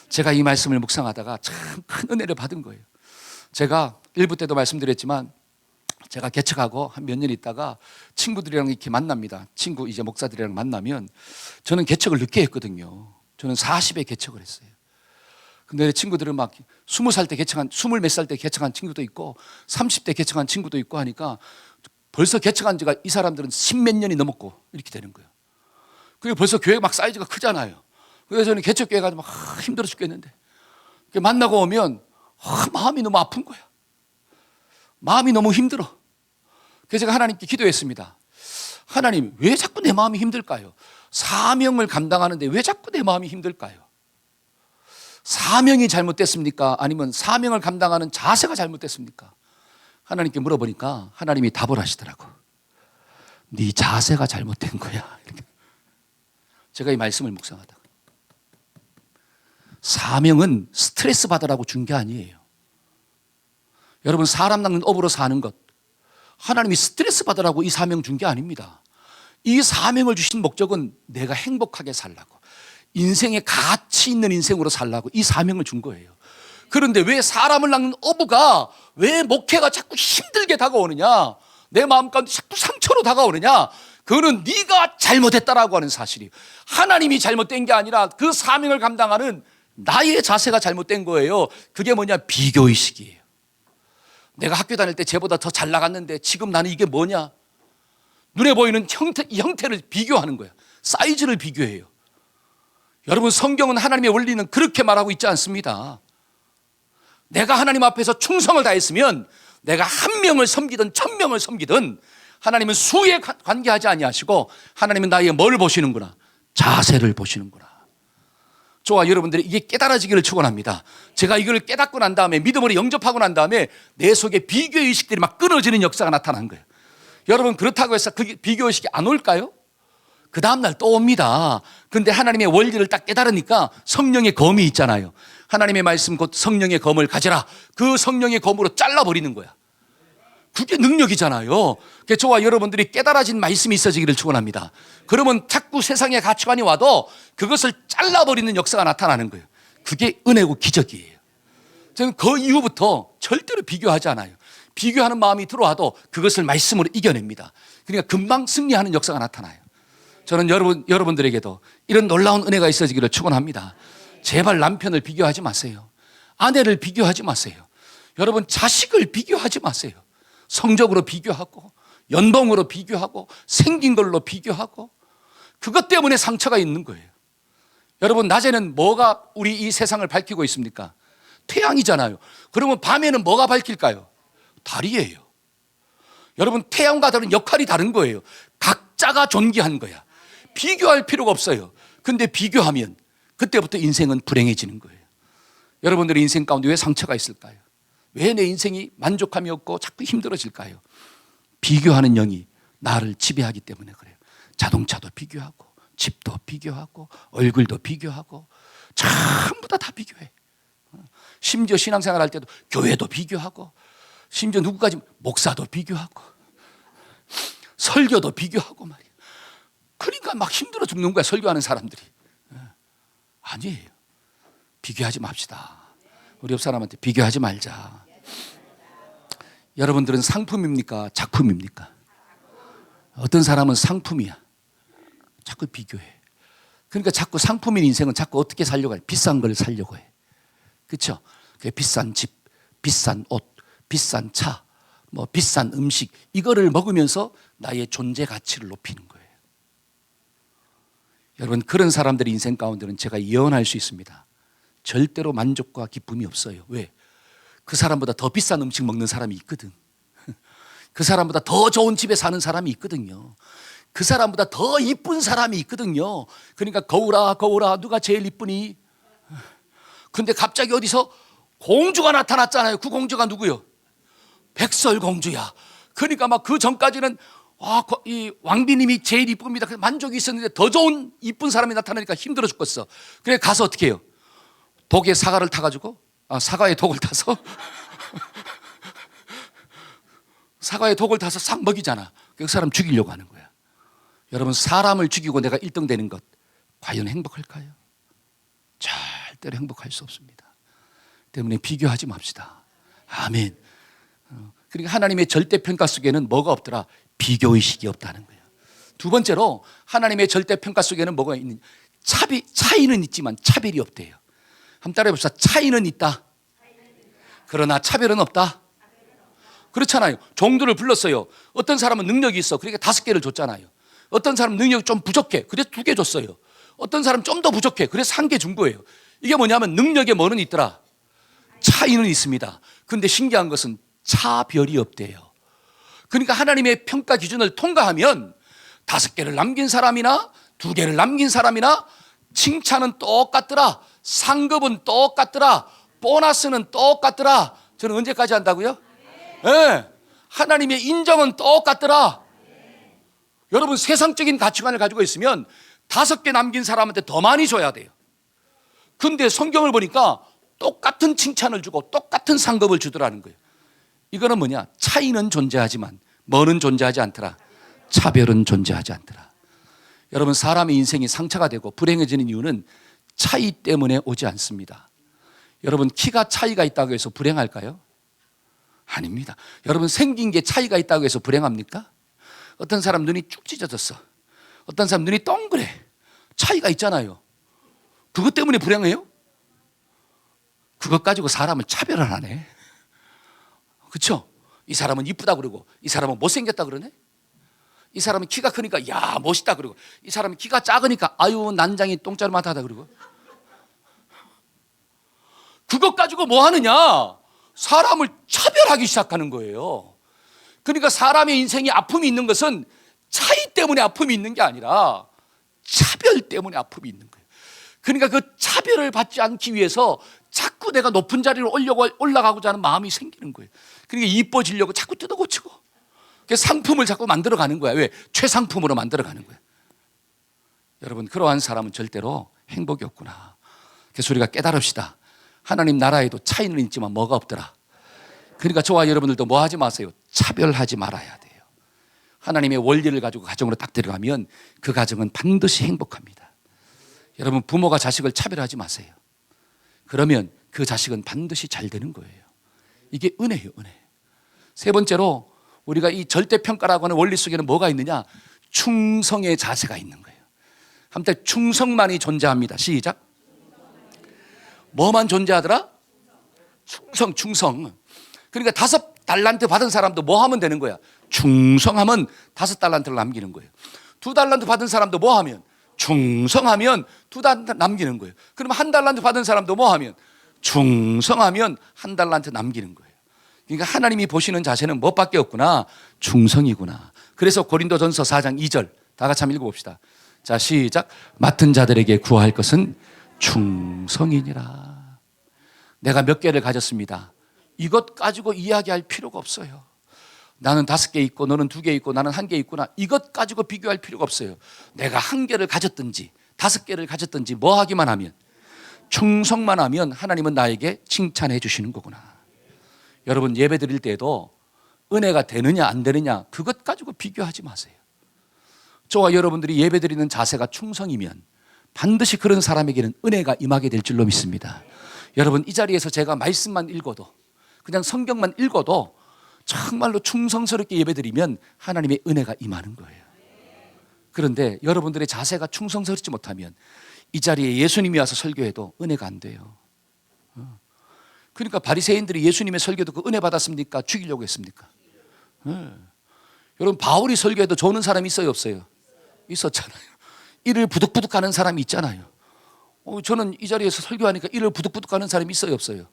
제가 이 말씀을 묵상하다가 참 큰 은혜를 받은 거예요. 제가 일부 때도 말씀드렸지만 제가 개척하고 한 몇 년 있다가 친구들이랑 이렇게 만납니다. 친구 이제 목사들이랑 만나면 저는 개척을 늦게 했거든요. 저는 40에 개척을 했어요. 근데 친구들은 막 20살 때 개척한, 20 몇 살 때 개척한 친구도 있고 30대 개척한 친구도 있고 하니까 벌써 개척한 지가 이 사람들은 10몇 년이 넘었고 이렇게 되는 거예요. 그리고 벌써 교회가 막 사이즈가 크잖아요. 그래서 저는 개척교회 가서 막 힘들어 죽겠는데 만나고 오면 마음이 너무 아픈 거야. 마음이 너무 힘들어. 그래서 제가 하나님께 기도했습니다. 하나님, 왜 자꾸 내 마음이 힘들까요? 사명을 감당하는데 왜 자꾸 내 마음이 힘들까요? 사명이 잘못됐습니까? 아니면 사명을 감당하는 자세가 잘못됐습니까? 하나님께 물어보니까 하나님이 답을 하시더라고. 네 자세가 잘못된 거야. 이렇게. 제가 이 말씀을 묵상하다가 사명은 스트레스 받으라고 준 게 아니에요. 여러분, 사람 낚는 업으로 사는 것 하나님이 스트레스 받으라고 이 사명 준 게 아닙니다. 이 사명을 주신 목적은 내가 행복하게 살라고, 인생에 가치 있는 인생으로 살라고 이 사명을 준 거예요. 그런데 왜 사람을 낳는 어부가 왜 목회가 자꾸 힘들게 다가오느냐, 내 마음 가운데 자꾸 상처로 다가오느냐, 그거는 네가 잘못했다라고 하는 사실이에요. 하나님이 잘못된 게 아니라 그 사명을 감당하는 나의 자세가 잘못된 거예요. 그게 뭐냐, 비교의식이에요. 내가 학교 다닐 때 쟤보다 더 잘 나갔는데 지금 나는 이게 뭐냐, 눈에 보이는 형태를 비교하는 거예요. 사이즈를 비교해요. 여러분, 성경은 하나님의 원리는 그렇게 말하고 있지 않습니다. 내가 하나님 앞에서 충성을 다했으면 내가 한 명을 섬기든 1000명을 섬기든 하나님은 수에 관계하지 아니하시고 하나님은 나의 뭘 보시는구나, 자세를 보시는구나. 저와 여러분들이 이게 깨달아지기를 축원합니다. 제가 이걸 깨닫고 난 다음에, 믿음으로 영접하고 난 다음에 내 속에 비교의식들이 막 끊어지는 역사가 나타난 거예요. 여러분, 그렇다고 해서 그 비교의식이 안 올까요? 그 다음날 또 옵니다. 그런데 하나님의 원리를 딱 깨달으니까 성령의 검이 있잖아요. 하나님의 말씀 곧 성령의 검을 가져라. 그 성령의 검으로 잘라버리는 거야. 그게 능력이잖아요. 그래서 저와 여러분들이 깨달아진 말씀이 있어지기를 축원합니다. 그러면 자꾸 세상의 가치관이 와도 그것을 잘라버리는 역사가 나타나는 거예요. 그게 은혜고 기적이에요. 저는 그 이후부터 절대로 비교하지 않아요. 비교하는 마음이 들어와도 그것을 말씀으로 이겨냅니다. 그러니까 금방 승리하는 역사가 나타나요. 저는 여러분들에게도 이런 놀라운 은혜가 있어지기를 축원합니다. 제발 남편을 비교하지 마세요. 아내를 비교하지 마세요. 여러분, 자식을 비교하지 마세요. 성적으로 비교하고, 연봉으로 비교하고, 생긴 걸로 비교하고, 그것 때문에 상처가 있는 거예요. 여러분, 낮에는 뭐가 우리 이 세상을 밝히고 있습니까? 태양이잖아요. 그러면 밤에는 뭐가 밝힐까요? 달이에요. 여러분, 태양과 달은 역할이 다른 거예요. 각자가 존귀한 거야. 비교할 필요가 없어요. 근데 비교하면 그때부터 인생은 불행해지는 거예요. 여러분들의 인생 가운데 왜 상처가 있을까요? 왜 내 인생이 만족함이 없고 자꾸 힘들어질까요? 비교하는 영이 나를 지배하기 때문에 그래요. 자동차도 비교하고, 집도 비교하고, 얼굴도 비교하고, 전부 다 비교해. 심지어 신앙생활 할 때도 교회도 비교하고, 심지어 누구까지 목사도 비교하고, 설교도 비교하고 말이야. 그러니까 막 힘들어 죽는 거야, 설교하는 사람들이. 아니에요. 비교하지 맙시다. 우리 옆 사람한테 비교하지 말자. 여러분들은 상품입니까? 작품입니까? 어떤 사람은 상품이야. 자꾸 비교해. 그러니까 자꾸 상품인 인생은 자꾸 어떻게 살려고 해? 비싼 걸 살려고 해. 그렇죠? 비싼 집, 비싼 옷, 비싼 차, 뭐 비싼 음식, 이거를 먹으면서 나의 존재 가치를 높이는 거예요. 여러분, 그런 사람들의 인생 가운데는 제가 예언할 수 있습니다. 절대로 만족과 기쁨이 없어요. 왜? 그 사람보다 더 비싼 음식 먹는 사람이 있거든. 그 사람보다 더 좋은 집에 사는 사람이 있거든요. 그 사람보다 더 이쁜 사람이 있거든요. 그러니까 거울아 거울아 누가 제일 이쁘니? 근데 갑자기 어디서 공주가 나타났잖아요. 그 공주가 누구요? 백설공주야. 그러니까 막 그 전까지는 이 왕비님이 제일 이쁩니다. 그래서 만족이 있었는데 더 좋은 이쁜 사람이 나타나니까 힘들어 죽겠어. 그래 가서 어떻게 해요? 독에 사과를 타가지고 사과에 독을 타서 사과에 독을 타서 싹 먹이잖아. 그 사람 죽이려고 하는 거야. 여러분, 사람을 죽이고 내가 1등 되는 것 과연 행복할까요? 절대로 행복할 수 없습니다. 때문에 비교하지 맙시다. 아멘. 그러니까 하나님의 절대평가 속에는 뭐가 없더라? 비교의식이 없다는 거예요. 두 번째로 하나님의 절대평가 속에는 뭐가 있느냐? 차이는 있지만 차별이 없대요. 한번 따라해 봅시다. 차이는 있다. 그러나 차별은 없다. 그렇잖아요. 종들을 불렀어요. 어떤 사람은 능력이 있어. 그러니까 5개를 줬잖아요. 어떤 사람은 능력이 좀 부족해. 그래서 2개 줬어요. 어떤 사람은 좀 더 부족해. 그래서 1개 준 거예요. 이게 뭐냐면 능력에 뭐는 있더라? 차이는 있습니다. 그런데 신기한 것은 차별이 없대요. 그러니까 하나님의 평가 기준을 통과하면 5개를 남긴 사람이나 2개를 남긴 사람이나 칭찬은 똑같더라. 상급은 똑같더라. 보너스는 똑같더라. 저는 언제까지 한다고요? 네. 하나님의 인정은 똑같더라. 여러분, 세상적인 가치관을 가지고 있으면 5개 남긴 사람한테 더 많이 줘야 돼요. 근데 성경을 보니까 똑같은 칭찬을 주고 똑같은 상급을 주더라는 거예요. 이거는 뭐냐? 차이는 존재하지만 뭐는 존재하지 않더라? 차별은 존재하지 않더라. 여러분, 사람의 인생이 상처가 되고 불행해지는 이유는 차이 때문에 오지 않습니다. 여러분, 키가 차이가 있다고 해서 불행할까요? 아닙니다. 여러분, 생긴 게 차이가 있다고 해서 불행합니까? 어떤 사람 눈이 쭉 찢어졌어. 어떤 사람 눈이 동그래. 차이가 있잖아요. 그것 때문에 불행해요? 그것 가지고 사람을 차별을 하네. 그렇죠? 이 사람은 이쁘다 그러고 이 사람은 못생겼다 그러네. 이 사람은 키가 크니까 야 멋있다 그러고 이 사람은 키가 작으니까 아유 난장이 똥자루마하다 그러고. 그것 가지고 뭐 하느냐? 사람을 차별하기 시작하는 거예요. 그러니까 사람의 인생에 아픔이 있는 것은 차이 때문에 아픔이 있는 게 아니라 차별 때문에 아픔이 있는 거예요. 그러니까 그 차별을 받지 않기 위해서 자꾸 내가 높은 자리로 올라가고자 하는 마음이 생기는 거예요. 그러니까 이뻐지려고 자꾸 뜯어고치고 상품을 자꾸 만들어가는 거야. 왜? 최상품으로 만들어가는 거야. 여러분, 그러한 사람은 절대로 행복이 없구나. 그래서 우리가 깨달읍시다. 하나님 나라에도 차이는 있지만 뭐가 없더라. 그러니까 저와 여러분들도 뭐 하지 마세요. 차별하지 말아야 돼요. 하나님의 원리를 가지고 가정으로 딱 들어가면 그 가정은 반드시 행복합니다. 여러분, 부모가 자식을 차별하지 마세요. 그러면 그 자식은 반드시 잘 되는 거예요. 이게 은혜예요, 은혜. 세 번째로 우리가 이 절대평가라고 하는 원리 속에는 뭐가 있느냐? 충성의 자세가 있는 거예요. 한때 충성만이 존재합니다. 시작. 뭐만 존재하더라? 충성. 그러니까 5달란트 받은 사람도 뭐 하면 되는 거야? 충성하면 5달란트를 남기는 거예요. 2달란트 받은 사람도 뭐 하면? 충성하면 2달란트 남기는 거예요. 그럼 1달란트 받은 사람도 뭐 하면? 충성하면 1달란트 남기는 거예요. 그러니까 하나님이 보시는 자세는 뭐밖에 없구나? 충성이구나. 그래서 고린도전서 4장 2절 다 같이 한번 읽어봅시다. 자, 시작. 맡은 자들에게 구할 것은 충성이니라. 내가 몇 개를 가졌습니다. 이것 가지고 이야기할 필요가 없어요. 나는 5개 있고 너는 2개 있고 나는 1개 있구나. 이것 가지고 비교할 필요가 없어요. 내가 1개를 가졌든지 5개를 가졌든지 뭐 하기만 하면, 충성만 하면 하나님은 나에게 칭찬해 주시는 거구나. 여러분, 예배 드릴 때도 은혜가 되느냐 안 되느냐 그것 가지고 비교하지 마세요. 저와 여러분들이 예배 드리는 자세가 충성이면 반드시 그런 사람에게는 은혜가 임하게 될 줄로 믿습니다. 여러분, 이 자리에서 제가 말씀만 읽어도, 그냥 성경만 읽어도 정말로 충성스럽게 예배드리면 하나님의 은혜가 임하는 거예요. 그런데 여러분들의 자세가 충성스럽지 못하면 이 자리에 예수님이 와서 설교해도 은혜가 안 돼요. 그러니까 바리새인들이 예수님의 설교 듣고 은혜 받았습니까? 죽이려고 했습니까? 여러분, 바울이 설교해도 좋은 사람이 있어요, 없어요? 있었잖아요. 이를 부득부득 하는 사람이 있잖아요. 저는 이 자리에서 설교하니까 이를 부득부득 하는 사람이 있어요, 없어요?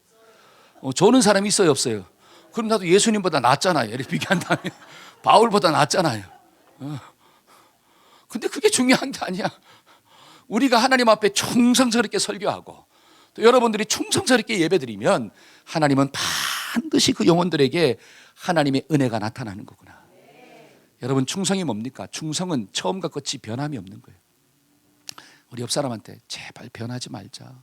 좋은 사람이 있어요, 없어요? 그럼 나도 예수님보다 낫잖아요. 이렇게 비교한다면 바울보다 낫잖아요. 근데 그게 중요한 게 아니야. 우리가 하나님 앞에 충성스럽게 설교하고 또 여러분들이 충성스럽게 예배드리면 하나님은 반드시 그 영혼들에게 하나님의 은혜가 나타나는 거구나. 여러분, 충성이 뭡니까? 충성은 처음과 끝이 변함이 없는 거예요. 우리 옆 사람한테 제발 변하지 말자.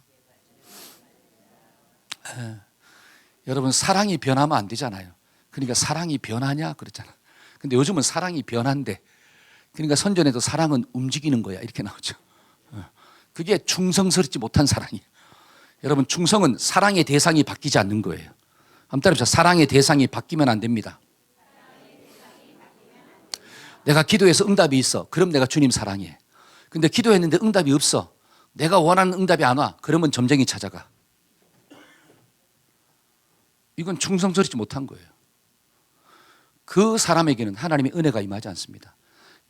여러분, 사랑이 변하면 안 되잖아요. 그러니까 사랑이 변하냐 그랬잖아. 근데 요즘은 사랑이 변한대. 그러니까 선전에도 사랑은 움직이는 거야 이렇게 나오죠. 그게 충성스럽지 못한 사랑이에요. 여러분, 충성은 사랑의 대상이 바뀌지 않는 거예요. 한번 따라해보세요. 사랑의 대상이 바뀌면 안 됩니다. 내가 기도해서 응답이 있어. 그럼 내가 주님 사랑해. 근데 기도했는데 응답이 없어. 내가 원하는 응답이 안 와. 그러면 점쟁이 찾아가. 이건 충성스럽지 못한 거예요. 그 사람에게는 하나님의 은혜가 임하지 않습니다.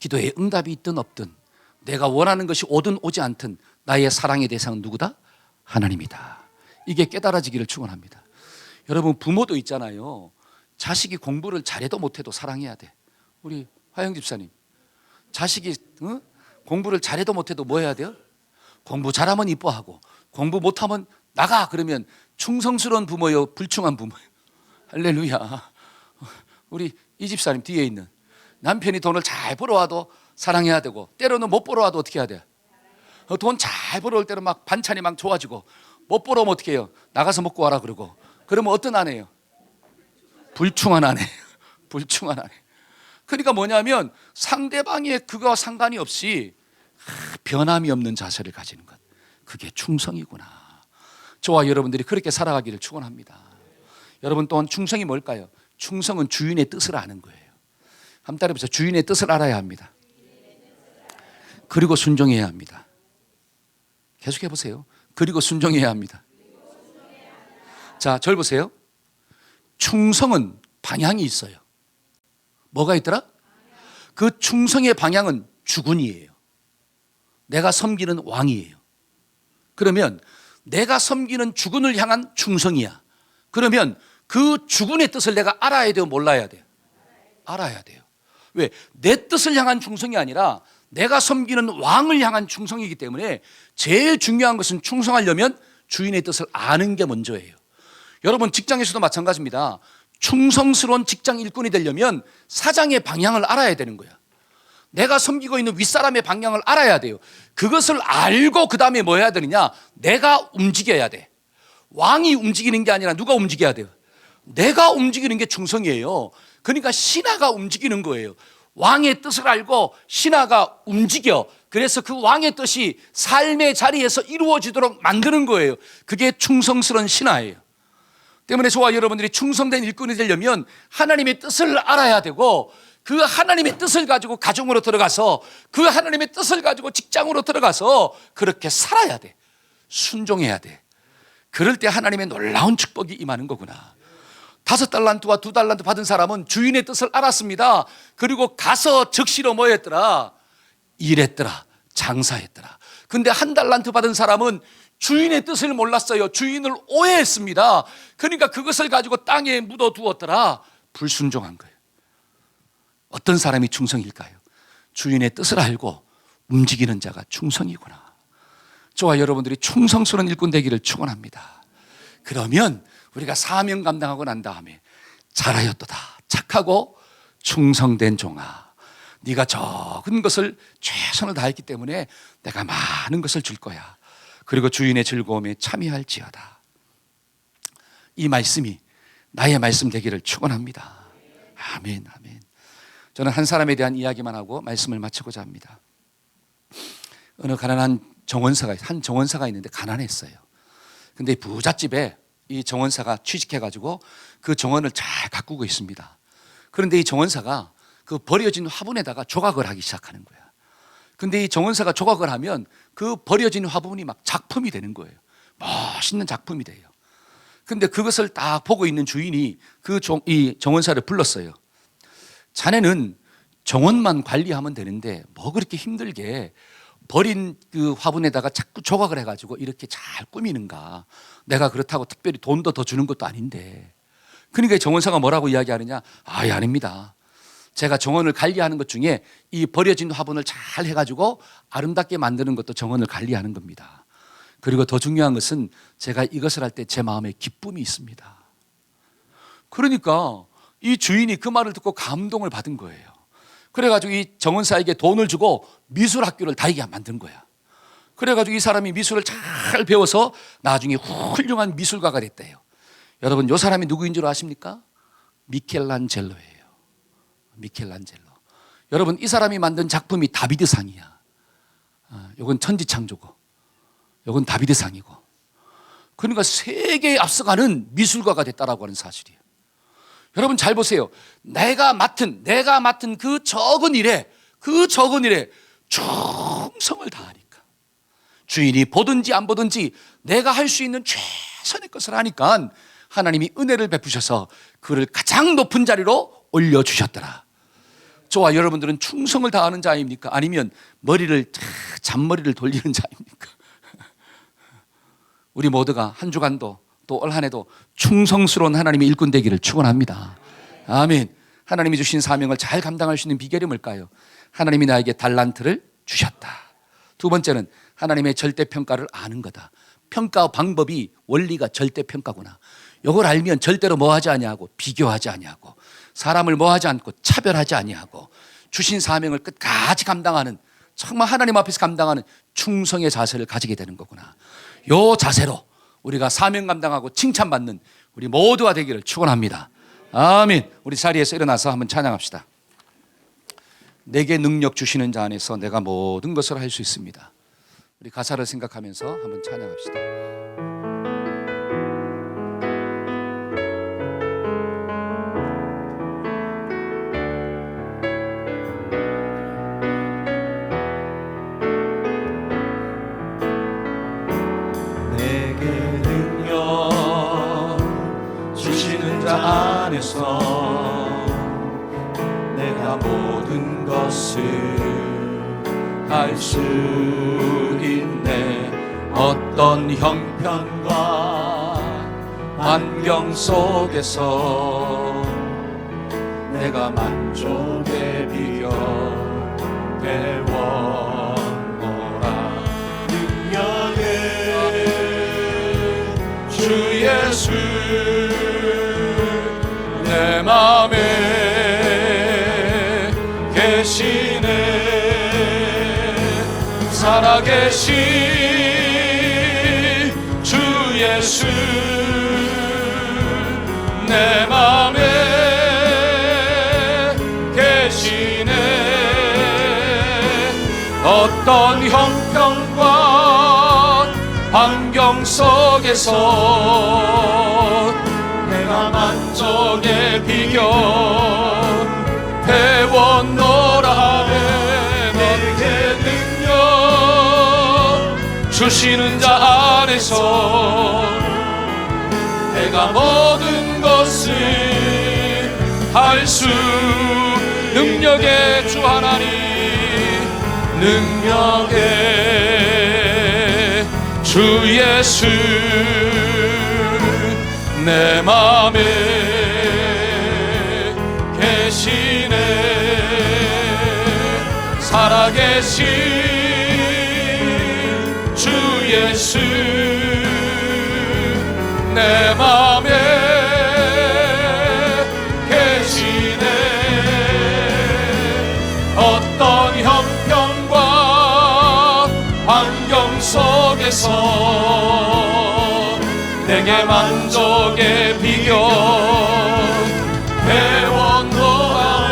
기도에 응답이 있든 없든 내가 원하는 것이 오든 오지 않든 나의 사랑의 대상은 누구다? 하나님이다. 이게 깨달아지기를 축원합니다. 여러분, 부모도 있잖아요. 자식이 공부를 잘해도 못해도 사랑해야 돼. 우리 화영 집사님, 자식이 공부를 잘해도 못해도 뭐 해야 돼요? 공부 잘하면 이뻐하고 공부 못하면 나가 그러면 충성스러운 부모요, 불충한 부모요. 할렐루야. 우리 이 집사님 뒤에 있는 남편이 돈을 잘 벌어와도 사랑해야 되고 때로는 못 벌어와도 어떻게 해야 돼? 돈 잘 벌어올 때는 막 반찬이 막 좋아지고 못 벌어오면 어떻게 해요? 나가서 먹고 와라 그러고. 그러면 어떤 아내예요? 불충한 아내. 불충한 아내. 그러니까 뭐냐면 상대방의 그거와 상관이 없이 변함이 없는 자세를 가지는 것, 그게 충성이구나. 저와 여러분들이 그렇게 살아가기를 축원합니다. 여러분 또한 충성이 뭘까요? 충성은 주인의 뜻을 아는 거예요. 한번 따라해보세요. 주인의 뜻을 알아야 합니다. 그리고 순종해야 합니다. 계속해 보세요. 그리고 순종해야 합니다. 자, 절 보세요. 충성은 방향이 있어요. 뭐가 있더라? 그 충성의 방향은 주군이에요. 내가 섬기는 왕이에요. 그러면 내가 섬기는 주군을 향한 충성이야. 그러면 그 주군의 뜻을 내가 알아야 돼요, 몰라야 돼요? 알아야 돼요. 왜? 내 뜻을 향한 충성이 아니라 내가 섬기는 왕을 향한 충성이기 때문에 제일 중요한 것은 충성하려면 주인의 뜻을 아는 게 먼저예요. 여러분 직장에서도 마찬가지입니다. 충성스러운 직장 일꾼이 되려면 사장의 방향을 알아야 되는 거야. 내가 섬기고 있는 윗사람의 방향을 알아야 돼요. 그것을 알고 그 다음에 뭐 해야 되느냐? 내가 움직여야 돼. 왕이 움직이는 게 아니라 누가 움직여야 돼요? 내가 움직이는 게 충성이에요. 그러니까 신하가 움직이는 거예요. 왕의 뜻을 알고 신하가 움직여. 그래서 그 왕의 뜻이 삶의 자리에서 이루어지도록 만드는 거예요. 그게 충성스러운 신하예요. 때문에 저와 여러분들이 충성된 일꾼이 되려면 하나님의 뜻을 알아야 되고, 그 하나님의 뜻을 가지고 가정으로 들어가서, 그 하나님의 뜻을 가지고 직장으로 들어가서 그렇게 살아야 돼. 순종해야 돼. 그럴 때 하나님의 놀라운 축복이 임하는 거구나. 5달란트와 2달란트 받은 사람은 주인의 뜻을 알았습니다. 그리고 가서 적시로 뭐 했더라? 일했더라. 장사했더라. 근데 1달란트 받은 사람은 주인의 뜻을 몰랐어요. 주인을 오해했습니다. 그러니까 그것을 가지고 땅에 묻어두었더라. 불순종한 거예요. 어떤 사람이 충성일까요? 주인의 뜻을 알고 움직이는 자가 충성이구나. 저와 여러분들이 충성스러운 일꾼 되기를 축원합니다. 그러면 우리가 사명 감당하고 난 다음에 잘하였도다. 착하고 충성된 종아, 네가 적은 것을 최선을 다했기 때문에 내가 많은 것을 줄 거야. 그리고 주인의 즐거움에 참여할지어다. 이 말씀이 나의 말씀 되기를 축원합니다. 아멘, 아멘. 저는 한 사람에 대한 이야기만 하고 말씀을 마치고자 합니다. 어느 가난한 한 정원사가 있는데 가난했어요. 근데 부잣집에 이 정원사가 취직해가지고 그 정원을 잘 가꾸고 있습니다. 그런데 이 정원사가 그 버려진 화분에다가 조각을 하기 시작하는 거야. 근데 이 정원사가 조각을 하면 그 버려진 화분이 막 작품이 되는 거예요. 멋있는 작품이 돼요. 근데 그것을 딱 보고 있는 주인이 이 정원사를 불렀어요. 자네는 정원만 관리하면 되는데 뭐 그렇게 힘들게 버린 그 화분에다가 자꾸 조각을 해가지고 이렇게 잘 꾸미는가? 내가 그렇다고 특별히 돈도 더 주는 것도 아닌데. 그러니까 정원사가 뭐라고 이야기하느냐? 아닙니다. 제가 정원을 관리하는 것 중에 이 버려진 화분을 잘 해가지고 아름답게 만드는 것도 정원을 관리하는 겁니다. 그리고 더 중요한 것은 제가 이것을 할 때 제 마음에 기쁨이 있습니다. 그러니까 이 주인이 그 말을 듣고 감동을 받은 거예요. 그래가지고 이 정원사에게 돈을 주고 미술학교를 다니게 만든 거야. 그래가지고 이 사람이 미술을 잘 배워서 나중에 훌륭한 미술가가 됐대요. 여러분, 이 사람이 누구인 줄 아십니까? 미켈란젤로예요. 미켈란젤로. 여러분, 이 사람이 만든 작품이 다비드상이야. 이건 천지창조고, 이건 다비드상이고. 그러니까 세계에 앞서가는 미술가가 됐다라고 하는 사실이에요. 여러분 잘 보세요. 내가 맡은 그 적은 일에 충성을 다하니까, 주인이 보든지 안 보든지 내가 할 수 있는 최선의 것을 하니까 하나님이 은혜를 베푸셔서 그를 가장 높은 자리로 올려주셨더라. 저와 여러분들은 충성을 다하는 자입니까? 아니면 잔머리를 돌리는 자입니까? 우리 모두가 한 주간도 또 올 한 해도 충성스러운 하나님의 일꾼 되기를 축원합니다. 아멘. 하나님이 주신 사명을 잘 감당할 수 있는 비결이 뭘까요? 하나님이 나에게 달란트를 주셨다. 두 번째는 하나님의 절대평가를 아는 거다. 평가 방법이 원리가 절대평가구나. 이걸 알면 절대로 뭐하지 아니하고 비교하지 아니하고 사람을 뭐하지 않고 차별하지 아니하고 주신 사명을 끝까지 감당하는, 정말 하나님 앞에서 감당하는 충성의 자세를 가지게 되는 거구나. 이 자세로 우리가 사명 감당하고 칭찬받는 우리 모두가 되기를 축원합니다. 아멘. 우리 자리에서 일어나서 한번 찬양합시다. 내게 능력 주시는 자 안에서 내가 모든 것을 할 수 있습니다. 우리 가사를 생각하면서 한번 찬양합시다. 내게 능력 주시는 자 안에서 내가 모든 것을 할 수 있네. 어떤 형편과 환경 속에서 내가 만족의 비결 배워노라. 능력은 주 예수 내 맘에 계시네. 살아계신 주 예수 내 맘에 계시네. 어떤 형편과 환경 속에서 내가 만족의 비결 배웠노라. 내게 능력 주시는 자 안에서 내가 모든 것을 할 수. 능력의 주 하나님, 능력의 주 예수 내 맘에 계시네. 살아계신 주 예수 내 맘에 계시네. 어떤 형편과 환경 속에서 내게 만족의 비결 배웠노라.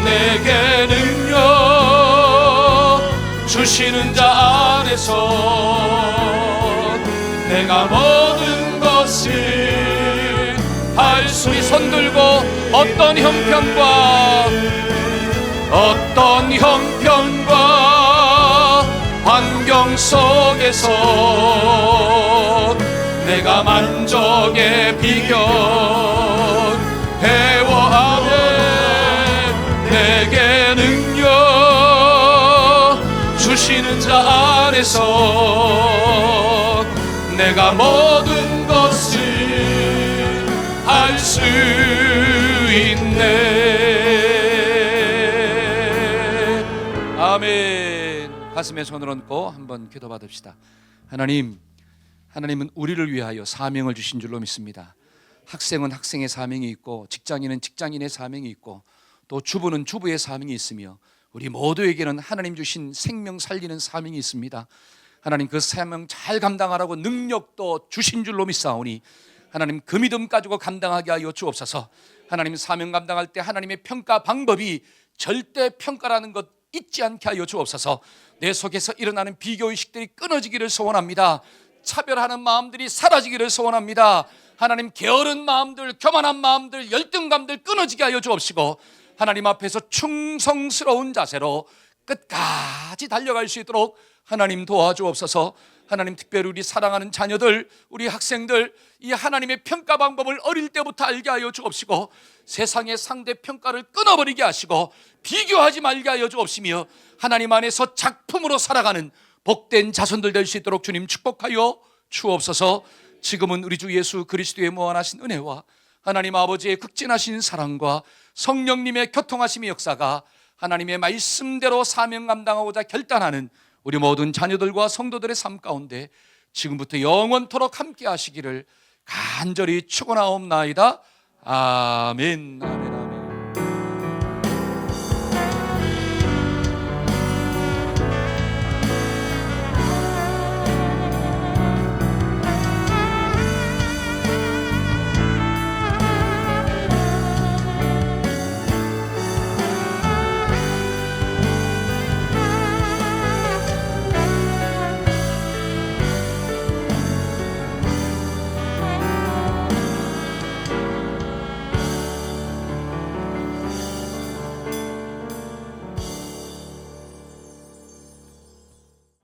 내게 능력 주시는 자 안에서 내가 모든 것을 할 수. 우리 손 들고 어떤 형편과 환경 속에서 내가 만족의 비결 배워하네. 내게 능력 주시는 자 안에서 내가 모든 것을 할 수 있네. 아멘. 가슴에 손을 얹고 한번 기도 받읍시다. 하나님은 우리를 위하여 사명을 주신 줄로 믿습니다. 학생은 학생의 사명이 있고 직장인은 직장인의 사명이 있고 또 주부는 주부의 사명이 있으며 우리 모두에게는 하나님 주신 생명 살리는 사명이 있습니다. 하나님 그 사명 잘 감당하라고 능력도 주신 줄로 믿사오니 하나님 그 믿음 가지고 감당하게 하여 주옵소서. 하나님 사명 감당할 때 하나님의 평가 방법이 절대 평가라는 것 잊지 않게 하여 주옵소서. 내 속에서 일어나는 비교의식들이 끊어지기를 소원합니다. 차별하는 마음들이 사라지기를 소원합니다. 하나님 게으른 마음들, 교만한 마음들, 열등감들 끊어지게 하여 주옵시고 하나님 앞에서 충성스러운 자세로 끝까지 달려갈 수 있도록 하나님 도와주옵소서. 하나님 특별히 우리 사랑하는 자녀들, 우리 학생들 이 하나님의 평가 방법을 어릴 때부터 알게 하여 주옵시고 세상의 상대 평가를 끊어버리게 하시고 비교하지 말게 하여 주옵시며 하나님 안에서 작품으로 살아가는 복된 자손들 될 수 있도록 주님 축복하여 주옵소서. 지금은 우리 주 예수 그리스도의 무한하신 은혜와 하나님 아버지의 극진하신 사랑과 성령님의 교통하심의 역사가 하나님의 말씀대로 사명 감당하고자 결단하는 우리 모든 자녀들과 성도들의 삶 가운데 지금부터 영원토록 함께 하시기를 간절히 축원하옵나이다. 아멘.